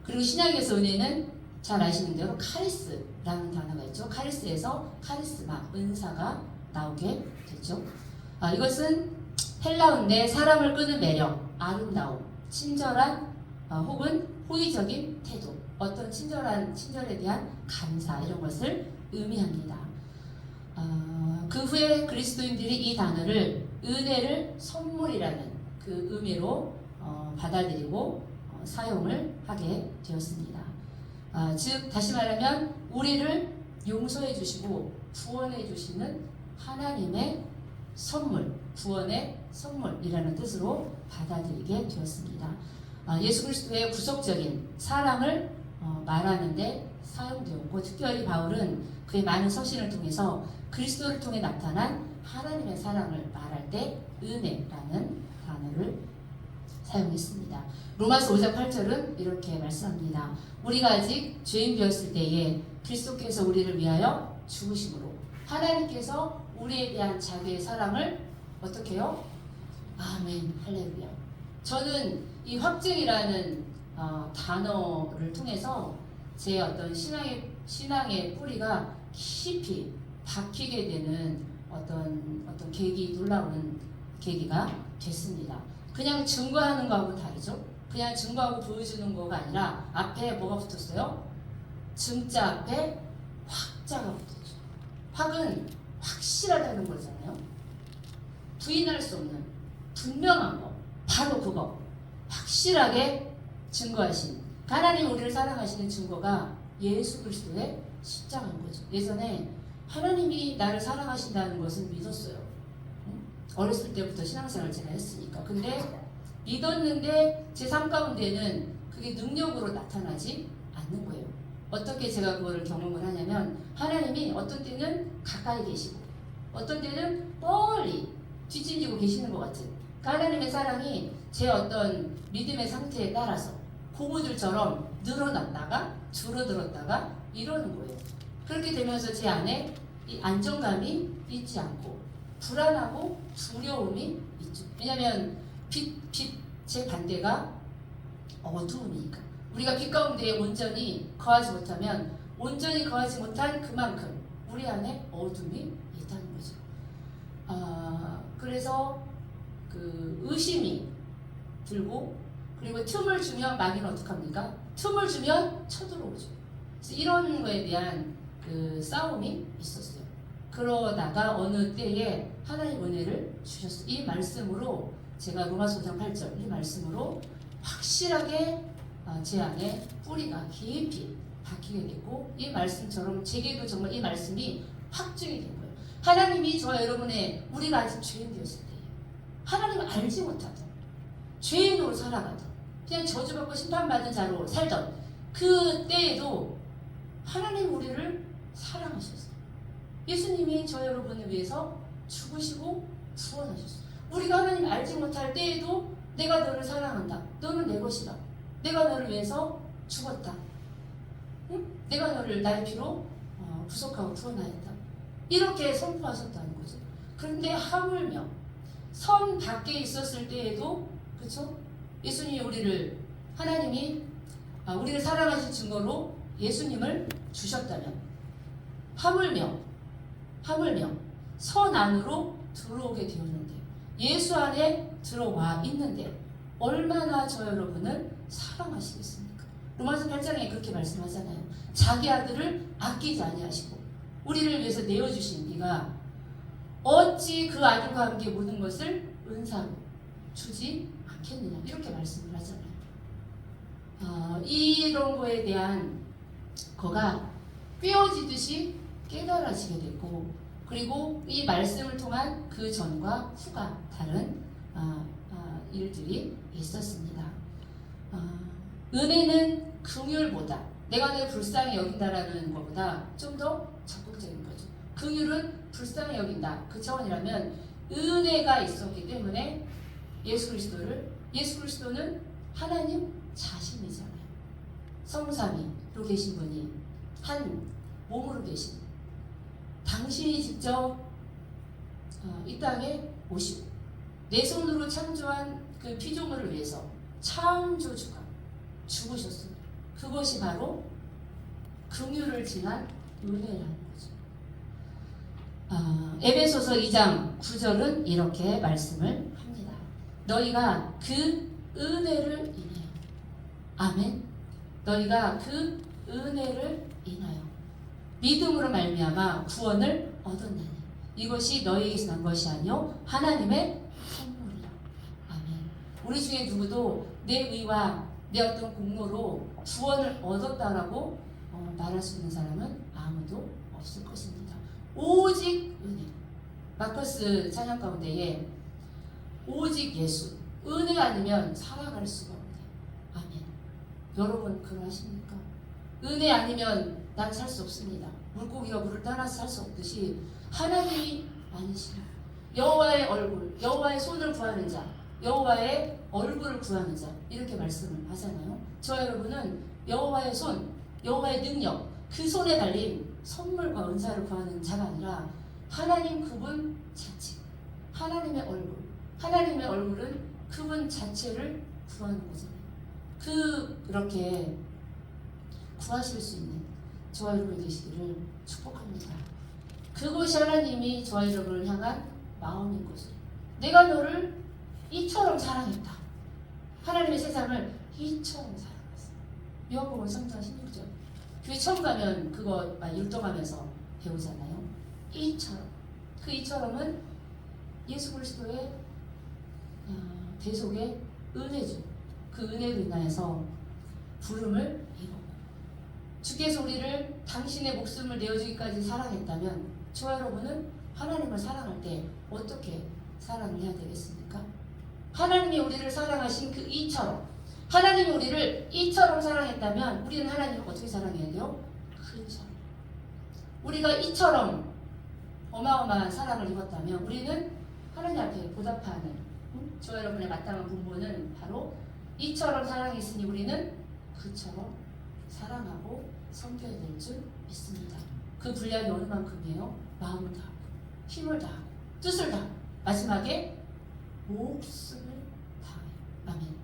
그리고 신약에서 은혜는 잘 아시는 대로 카리스라는 단어가 있죠. 카리스에서 카리스마, 은사가 나오게 됐죠. 이것은 헬라어인데 사람을 끄는 매력, 아름다움, 친절한 혹은 호의적인 태도, 어떤 친절에 대한 감사, 이런 것을 의미합니다. 그 후에 그리스도인들이 이 단어를 은혜를 선물이라는 그 의미로 받아들이고 사용을 하게 되었습니다. 즉 다시 말하면 우리를 용서해 주시고 구원해 주시는 하나님의 선물, 구원의 선물이라는 뜻으로 받아들이게 되었습니다. 예수 그리스도의 구속적인 사랑을 말하는 데 사용되었고, 특별히 바울은 그의 많은 서신을 통해서 그리스도를 통해 나타난 하나님의 사랑을 말할 때 은혜라는 단어를 사용했습니다. 로마서 5장 8절은 이렇게 말씀합니다. 우리가 아직 죄인 되었을 때에 그리스도께서 우리를 위하여 죽으심으로 하나님께서 우리에 대한 자기의 사랑을 어떻게 해요? 아멘, 할렐루야. 저는 이 확증이라는 단어를 통해서 제 어떤 신앙의 뿌리가 깊이 박히게 되는 어떤 계기, 놀라운 계기가 됐습니다. 그냥 증거하는 거하고 다르죠. 그냥 증거하고 보여주는 거가 아니라 앞에 뭐가 붙었어요? 증자 앞에 확자가 붙었죠. 확은 확실하다는 거잖아요. 부인할 수 없는 분명한 거, 바로 그거 확실하게 증거하신, 하나님 우리를 사랑하시는 증거가 예수 그리스도의 십자가인 거죠. 예전에 하나님이 나를 사랑하신다는 것은 믿었어요. 어렸을 때부터 신앙생활을 제가 했으니까. 근데 믿었는데 제 삶 가운데는 그게 능력으로 나타나지 않는 거예요. 어떻게 제가 그거를 경험을 하냐면, 하나님이 어떤 때는 가까이 계시고 어떤 때는 멀리 뒷짐지고 계시는 것 같은, 그 하나님의 사랑이 제 어떤 믿음의 상태에 따라서 고무줄처럼 늘어났다가 줄어들었다가 이러는 거예요. 그렇게 되면서 제 안에 이 안정감이 있지 않고 불안하고 두려움이 있죠. 왜냐하면 빛의 반대가 어두움이니까. 우리가 빛 가운데 온전히 거하지 못하면, 온전히 거하지 못한 그만큼 우리 안에 어둠이 있다는 거죠. 그래서 그 의심이 들고, 그리고 틈을 주면 마귀는 어떡합니까? 틈을 주면 쳐들어오죠. 그래서 이런 거에 대한 그 싸움이 있었어요. 그러다가 어느 때에 하나님 은혜를 주셨어요. 이 말씀으로, 제가 로마서 5장 8절 이 말씀으로 확실하게 제 안에 뿌리가 깊이 박히게 됐고, 이 말씀처럼 제게도 정말 이 말씀이 확증이 된 거예요. 하나님이 저와 여러분의 우리가 아직 죄인 되었을 때 하나님을 알지 못하던 죄인으로 살아가던 그냥 저주받고 심판받은 자로 살던 그 때에도 하나님 우리를 사랑하셨어요. 예수님이 저 여러분을 위해서 죽으시고 구원하셨어요. 우리가 하나님 알지 못할 때에도 내가 너를 사랑한다. 너는 내 것이다. 내가 너를 위해서 죽었다. 응? 내가 너를 나의 피로 구속하고 구원하였다. 이렇게 선포하셨다는 거죠. 그런데 하물며 성 밖에 있었을 때에도 그렇죠? 예수님이 우리를 하나님이 우리를 사랑하신 증거로 예수님을 주셨다면 하물며 선 안으로 들어오게 되었는데 예수 안에 들어와 있는데 얼마나 저 여러분을 사랑하시겠습니까? 로마서 8장에 그렇게 말씀하잖아요. 자기 아들을 아끼지 아니하시고 우리를 위해서 내어주신 이가 어찌 그 아들과 함께 모든 것을 은사로 주지 않겠느냐 이렇게 말씀을 하잖아요. 이런 거에 대한 거가 꿰어지듯이 깨달아지게 됐고 그리고 이 말씀을 통한 그 전과 후가 다른 일들이 있었습니다. 은혜는 긍휼보다 내가 늘 불쌍히 여긴다라는 것보다 좀 더 적극적인 거죠. 긍휼은 불쌍히 여긴다. 그 차원이라면 은혜가 있었기 때문에 예수 그리스도는 하나님 자신이잖아요. 성삼위로 계신 분이 한 몸으로 계신 당신이 직접 이 땅에 오시고 내 손으로 창조한 그 피조물을 위해서 창조주가 죽으셨습니다. 그것이 바로 긍휼을 지난 은혜라는 거죠. 에베소서 2장 9절은 이렇게 말씀을 합니다. 너희가 그 은혜를 인하여 아멘. 너희가 그 은혜를 인하여 믿음으로 말미암아 구원을 얻었나니 이것이 너희에게서 난 것이 아니요 하나님의 선물이라. 아멘. 우리 중에 누구도 내 의와 내 어떤 공로로 구원을 얻었다라고 말할 수 있는 사람은 아무도 없을 것입니다. 오직 은혜. 마커스 찬양 가운데에 오직 예수 은혜 아니면 살아갈 수가 없네. 아멘. 여러분 그러하십니까? 은혜 아니면 난 살 수 없습니다. 물고기가 물을 따라서 살 수 없듯이 하나님이 아니시라. 여호와의 얼굴, 여호와의 손을 구하는 자, 여호와의 얼굴을 구하는 자 이렇게 말씀을 하잖아요. 저 여러분은 여호와의 손, 여호와의 능력, 그 손에 달린 선물과 은사를 구하는 자가 아니라 하나님 그분 자체, 하나님의 얼굴, 하나님의 얼굴은 그분 자체를 구하는 거잖아요. 그렇게 구하실 수 있는 저와 여러분이 되시기를 축복합니다. 그것이 하나님이 저와 여러분을 향한 마음인 거죠. 내가 너를 이처럼 사랑했다. 하나님의 세상을 이처럼 사랑했어. 요한복음 3장 16절. 교회 처음 가면 그거 율동하면서 배우잖아요. 이처럼. 그 이처럼은 예수 그리스도의 대속의 은혜죠. 그 은혜로 인하여서 부름을 입었고 주께서 우리를 당신의 목숨을 내어주기까지 사랑했다면 저와 여러분은 하나님을 사랑할 때 어떻게 사랑을 해야 되겠습니까? 하나님이 우리를 사랑하신 그 이처럼 하나님이 우리를 이처럼 사랑했다면 우리는 하나님을 어떻게 사랑해야 돼요? 그처럼. 우리가 이처럼 어마어마한 사랑을 입었다면 우리는 하나님 앞에 보답하는 저와 여러분의 마땅한 분모는 바로 이처럼 사랑했으니 우리는 그처럼 사랑하고 섬겨야 될 줄 믿습니다. 그 분량이 어느 만큼이에요? 마음을 다하고 힘을 다하고 뜻을 다하고 마지막에 목숨을 다해요. 아멘.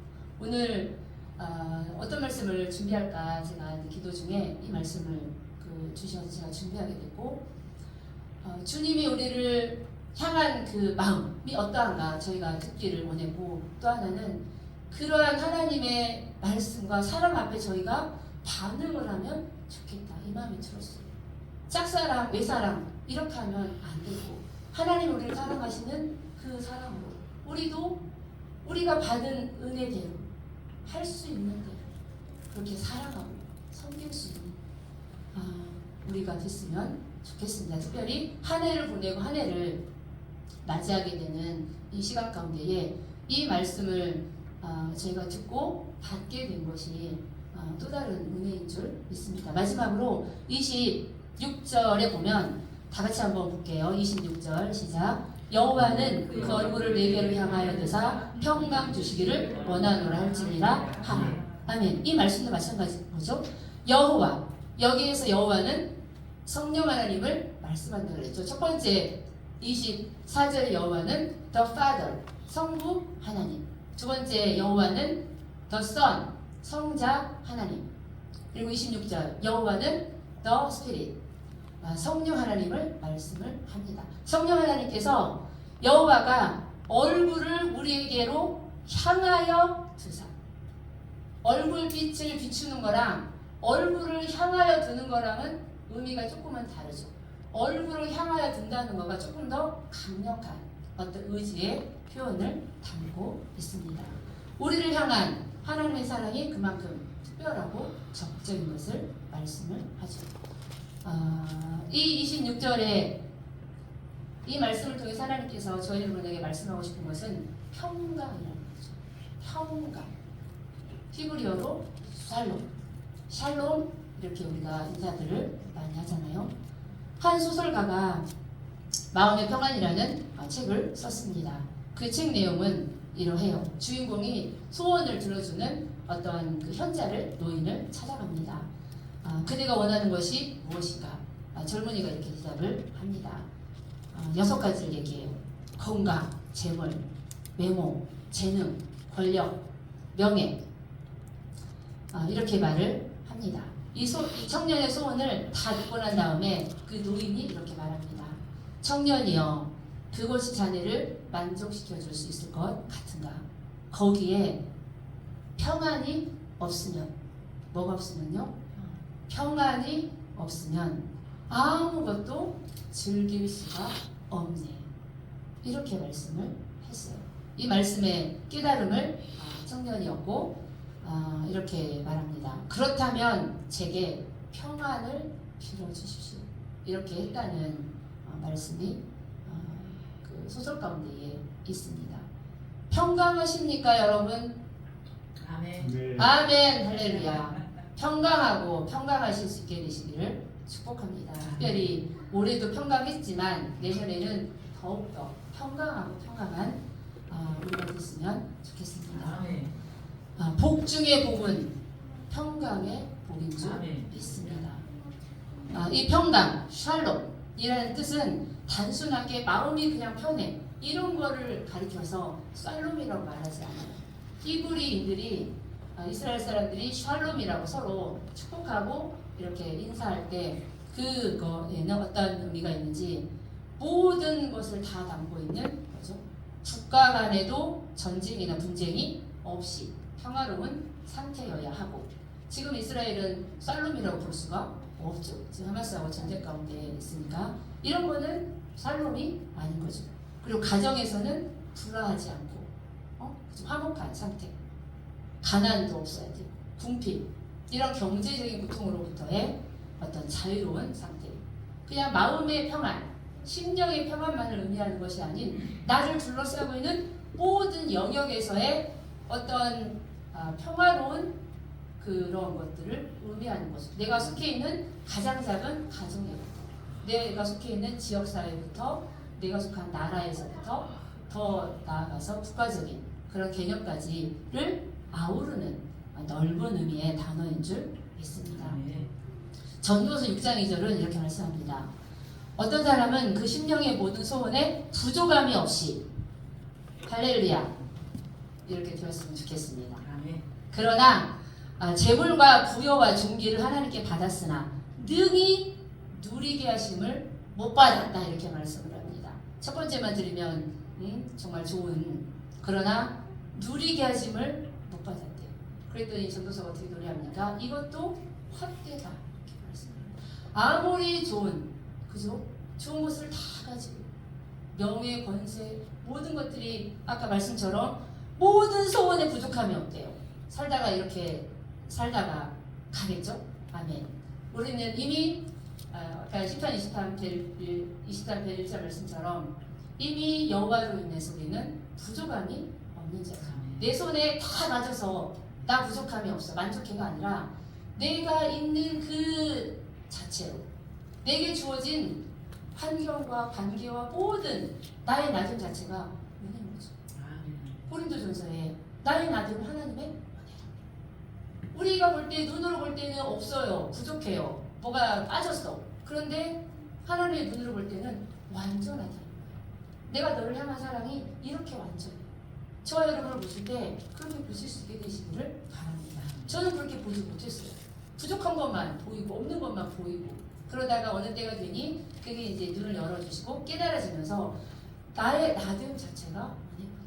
오늘 어떤 말씀을 준비할까 제가 기도 중에 이 말씀을 주셔서 제가 준비하게 됐고 주님이 우리를 향한 그 마음이 어떠한가 저희가 듣기를 원했고 또 하나는 그러한 하나님의 말씀과 사랑 앞에 저희가 반응을 하면 좋겠다 이 마음이 들었어요. 짝사랑, 외사랑 이렇게 하면 안 되고 하나님 우리를 사랑하시는 그 사랑으로 우리가 받은 은혜대로 할 수 있는 대로 그렇게 사랑하고 섬길 수 있는 우리가 됐으면 좋겠습니다. 특별히 한 해를 보내고 한 해를 맞이하게 되는 이 시간 가운데에 이 말씀을 저희가 듣고 받게 된 것이 또 다른 은혜인 줄 믿습니다. 마지막으로 26절에 보면 다 같이 한번 볼게요. 26절 시작. 여호와는 그 얼굴을 내게로 향하여 드사 평강 주시기를 원하노라 할지니라 하며. 아멘. 이 말씀도 마찬가지 뭐죠? 여호와, 여기에서 여호와는 성령 하나님을 말씀한다고 그랬죠. 첫 번째 24절의 여호와는 the Father, 성부 하나님. 두 번째 여호와는 the Son, 성자 하나님. 그리고 26절 여호와는 the Spirit, 성령 하나님을 말씀을 합니다. 성령 하나님께서 여호와가 얼굴을 우리에게로 향하여 두사, 얼굴빛을 비추는 거랑 얼굴을 향하여 두는 거랑은 의미가 조금은 다르죠. 얼굴을 향하여 둔다는 거가 조금 더 강력한 어떤 의지의 표현을 담고 있습니다. 우리를 향한 하나님의 사랑이 그만큼 특별하고 적극적인 것을 말씀을 하죠. 이 26절에 이 말씀을 통해 하나님께서 저희 여러분에게 말씀하고 싶은 것은 평강이라는 거죠. 평강. 히브리어로 샬롬 이렇게 우리가 인사들을 많이 하잖아요. 한 소설가가 마음의 평안이라는 책을 썼습니다. 그 책 내용은 이러해요. 주인공이 소원을 들어주는 어떤 그 현자를, 노인을 찾아갑니다. 그대가 원하는 것이 무엇인가? 젊은이가 이렇게 대답을 합니다. 6가지를 얘기해요. 건강, 재물, 외모, 재능, 권력, 명예. 이렇게 말을 합니다. 이 청년의 소원을 다 듣고 난 다음에 그 노인이 이렇게 말합니다. 청년이여, 그것이 자네를 만족시켜 줄 수 있을 것 같은가? 거기에 평안이 없으면, 뭐가 없으면요? 평안이 없으면 아무것도 즐길 수가 없네. 이렇게 말씀을 했어요. 이 말씀의 깨달음을 청년이었고 이렇게 말합니다. 그렇다면 제게 평안을 빌어주십시오. 이렇게 했다는 말씀이 그 소설 가운데에 있습니다. 평강하십니까 여러분?
아멘.
네.
아멘. 할렐루야. 평강하고 평강하실 수 있게 되시기를 축복합니다. 특별히 올해도 평강했지만 내년에는 더욱더 평강하고 평강한 우리가 됐으면 좋겠습니다.
아멘.
복 중의 복은 평강의 복인 줄
아멘.
믿습니다. 이 평강, 샬롬이라는 뜻은 단순하게 마음이 그냥 편해 이런 거를 가리켜서 샬롬이라고 말하지 않아요. 히브리인들이 이스라엘 사람들이 샬롬이라고 서로 축복하고 이렇게 인사할 때 그거에는 어떤 의미가 있는지 모든 것을 다 담고 있는 거죠. 국가 간에도 전쟁이나 분쟁이 없이 평화로운 상태여야 하고, 지금 이스라엘은 샬롬이라고 볼 수가 없죠. 지금 하마스하고 전쟁 가운데 있으니까 이런 거는 샬롬이 아닌 거죠. 그리고 가정에서는 불화하지 않고 좀 화목한 상태, 가난도 없어야 되고 궁핍, 이런 경제적인 고통으로부터의 어떤 자유로운 상태, 그냥 마음의 평안, 심령의 평안만을 의미하는 것이 아닌 나를 둘러싸고 있는 모든 영역에서의 어떤 평화로운 그런 것들을 의미하는 거죠. 내가 속해 있는 가장 작은 가정에부터, 내가 속해 있는 지역사회부터, 내가 속한 나라에서부터 더 나아가서 국가적인 그런 개념까지를 아우르는 넓은 의미의 단어인 줄 믿습니다. 전도서 6장 2절은 이렇게 말씀합니다. 어떤 사람은 그 심령의 모든 소원에 부족함이 없이, 할렐루야, 이렇게 되었으면 좋겠습니다. 그러나 재물과 부여와 존귀를 하나님께 받았으나 능히 누리게 하심을 못 받았다, 이렇게 말씀을 합니다. 첫 번째만 들으면 정말 좋은, 그러나 누리게 하심을 못 받았대요. 그랬더니 전도서가 어떻게 노래합니까? 이것도 헛되다, 이렇게 말씀합니다. 아무리 좋은, 그죠? 좋은 것을 다 가지고 명예, 권세, 모든 것들이 아까 말씀처럼 모든 소원에 부족함이 없대요. 살다가 이렇게 살다가 가겠죠? 아멘. 우리는 이미 그러니까 시편 23편 1절 말씀처럼 이미 여호와로 인해서 우리는 부족함이 없는 자다. 내 손에 다 맞아서 나 부족함이 없어 만족해가 아니라 내가 있는 그 자체로 내게 주어진 환경과 관계와 모든 나의 나됨 자체가 은혜인 거죠. 고린도전서에 나의 나됨은 하나님의 은혜라. 우리가 볼 때 눈으로 볼 때는 없어요. 부족해요. 뭐가 빠졌어. 그런데 하나님의 눈으로 볼 때는 완전하다는 거예요. 내가 너를 향한 사랑이 이렇게 완전해. 저와 여러분을 보실 때 그렇게 보실 수 있게 되시기를 바랍니다. 저는 그렇게 보지 못했어요. 부족한 것만 보이고 없는 것만 보이고 그러다가 어느 때가 되니 그게 이제 눈을 열어주시고 깨달아지면서 나의 나됨 자체가 아니구나.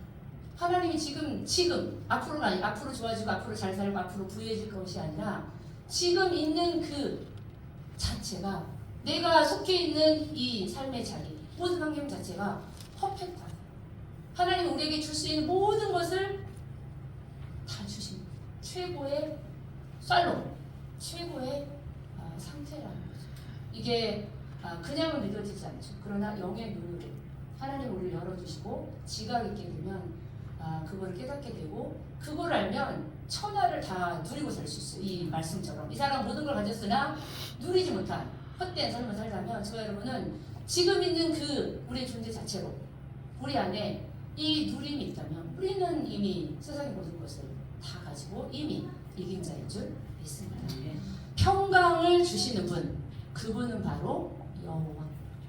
하나님이 지금 앞으로가 아니 앞으로 좋아지고 앞으로 잘 살고 앞으로 부유해질 것이 아니라 지금 있는 그 자체가 내가 속해 있는 이 삶의 자리 모든 환경 자체가 퍼펙트하다. 하나님 우리에게 줄 수 있는 모든 것을 다 주신 최고의 살롬 최고의 상태라는 거죠. 이게 그냥은 믿어지지 않죠. 그러나 영의 눈으로 하나님 우리를 열어주시고 지각 있게 되면 그거를 깨닫게 되고 그걸 알면 천하를 다 누리고 살 수 있어요. 이 말씀처럼 이 사람 모든 걸 가졌으나 누리지 못한 헛된 삶을 살다면 저 여러분은 지금 있는 그 우리의 존재 자체로 우리 안에 이 누림이 있다면 우리는 이미 세상의 모든 것을 다 가지고 이미 이긴 자인 줄 믿습니다. 평강을 주시는 분 그분은 바로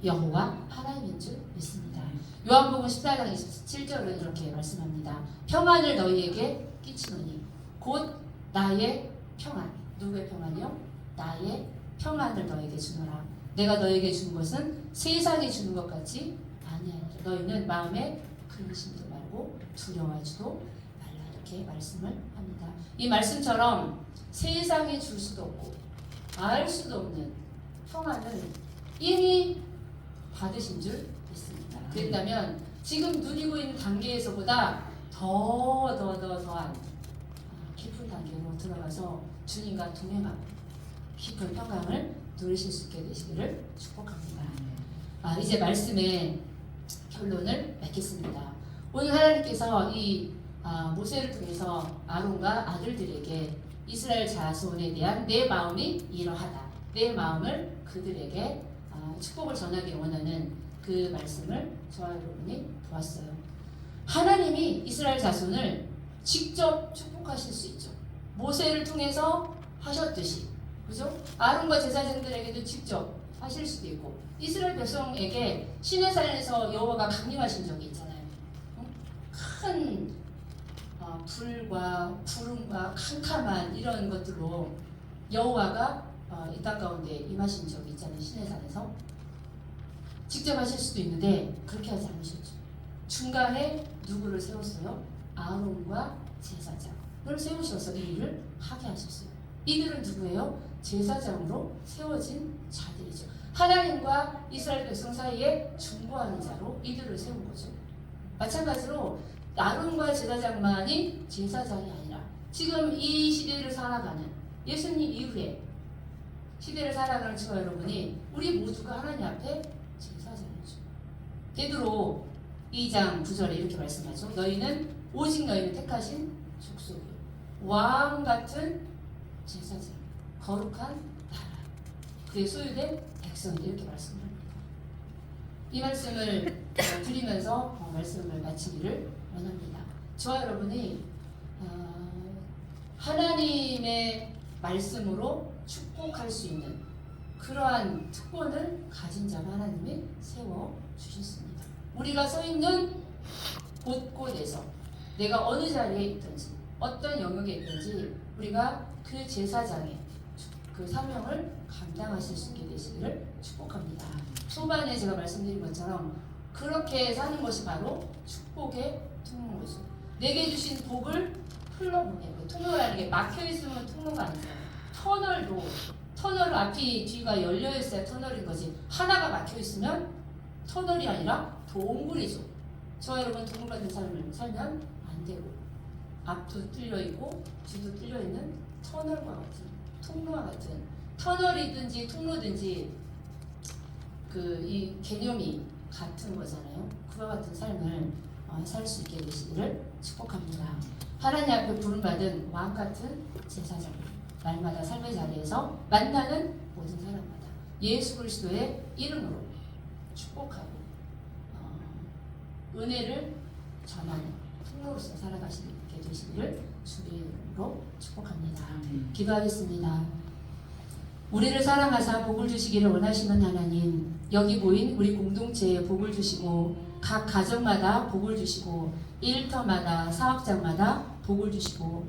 여호와 하나님인 줄 믿습니다. 요한복음 14장 27절은 이렇게 말씀합니다. 평안을 너희에게 끼치노니 곧 나의 평안. 누구의 평안이요? 나의 평안을 너희에게 주노라. 내가 너희에게 준 것은 세상이 주는 것 같이 아니하니라. 너희는 마음에 근심도 말고 두려워하지도 말라. 이렇게 말씀을 합니다. 이 말씀처럼 세상이 줄 수도 없고 알 수도 없는 평안을 이미 받으신 줄 믿습니다. 그랬다면 지금 누리고 있는 단계에서보다 더한 깊은 단계로 들어가서 주님과 동행하고 깊은 평강을 누리실 수 있게 되시기를 축복합니다. 이제 말씀의 결론을 맺겠습니다. 오늘 하나님께서 이 모세를 통해서 아론과 아들들에게 이스라엘 자손에 대한 내 마음이 이러하다. 내 마음을 그들에게 축복을 전하기 원하는 그 말씀을 저와 여러분이 보았어요. 하나님이 이스라엘 자손을 직접 축복하실 수 있죠. 모세를 통해서 하셨듯이, 그죠? 아론과 제사장들에게도 직접 하실 수도 있고, 이스라엘 백성에게 시내산에서 여호와가 강림하신 적이 있잖아요. 큰 불과 구름과 캄캄한 이런 것들로 여호와가 이 땅 가운데 임하신 적이 있잖아요. 시내산에서 직접 하실 수도 있는데 그렇게 하지 않으셨죠. 중간에 누구를 세웠어요? 아론과 제사장을 세우셔서 이 일을 하게 하셨어요. 이들은 누구예요? 제사장으로 세워진 자들이죠. 하나님과 이스라엘 백성 사이에 중보하는 자로 이들을 세운 거죠. 마찬가지로 아론과 제사장만이 제사장이 아니라 지금 이 시대를 살아가는 예수님 이후에 시대를 살아가는 저와 여러분이 우리 모두가 하나님 앞에 제사장이죠. 베드로 2장 9절에 이렇게 말씀하죠. 오직 너희는 택하신 족속이요 왕 같은 제사장, 거룩한 나라, 그의 소유된 백성이 이렇게 말씀합니다. 이 말씀을 드리면서 말씀을 마치기를 원합니다. 저와 여러분이 하나님의 말씀으로 축복할 수 있는 그러한 특권을 가진 자로 하나님이 세워주셨습니다. 우리가 서 있는 곳곳에서 내가 어느 자리에 있든지 어떤 영역에 있든지 우리가 그 제사장의 그 사명을 감당하실 수 있게 되시기를 축복합니다. 초반에 제가 말씀드린 것처럼 그렇게 사는 것이 바로 축복의 통로죠. 내게 주신 복을 흘러보내고, 통로라는 게 막혀있으면 통로가 아니잖아요. 터널 앞이 뒤가 열려있어야 터널인 거지. 하나가 막혀있으면 터널이 아니라 동굴이죠. 저와 여러분 동굴 같은 삶을 살면 안 되고, 앞도 뚫려있고 뒤도 뚫려있는 터널과 같은, 통로와 같은, 터널이든지 통로든지 이 개념이 같은 거잖아요. 그와 같은 삶을 살 수 있게 되시기를 축복합니다. 하나님 앞에 부름받은 왕 같은 제사장, 날마다 삶의 자리에서 만나는 모든 사람마다 예수 그리스도의 이름으로 축복하고 은혜를 전하는 통로로서 살아가시게 되시기를 주의 이름으로 축복합니다. 기도하겠습니다. 우리를 사랑하사 복을 주시기를 원하시는 하나님, 여기 모인 우리 공동체에 복을 주시고 각 가정마다 복을 주시고 일터마다 사업장마다 복을 주시고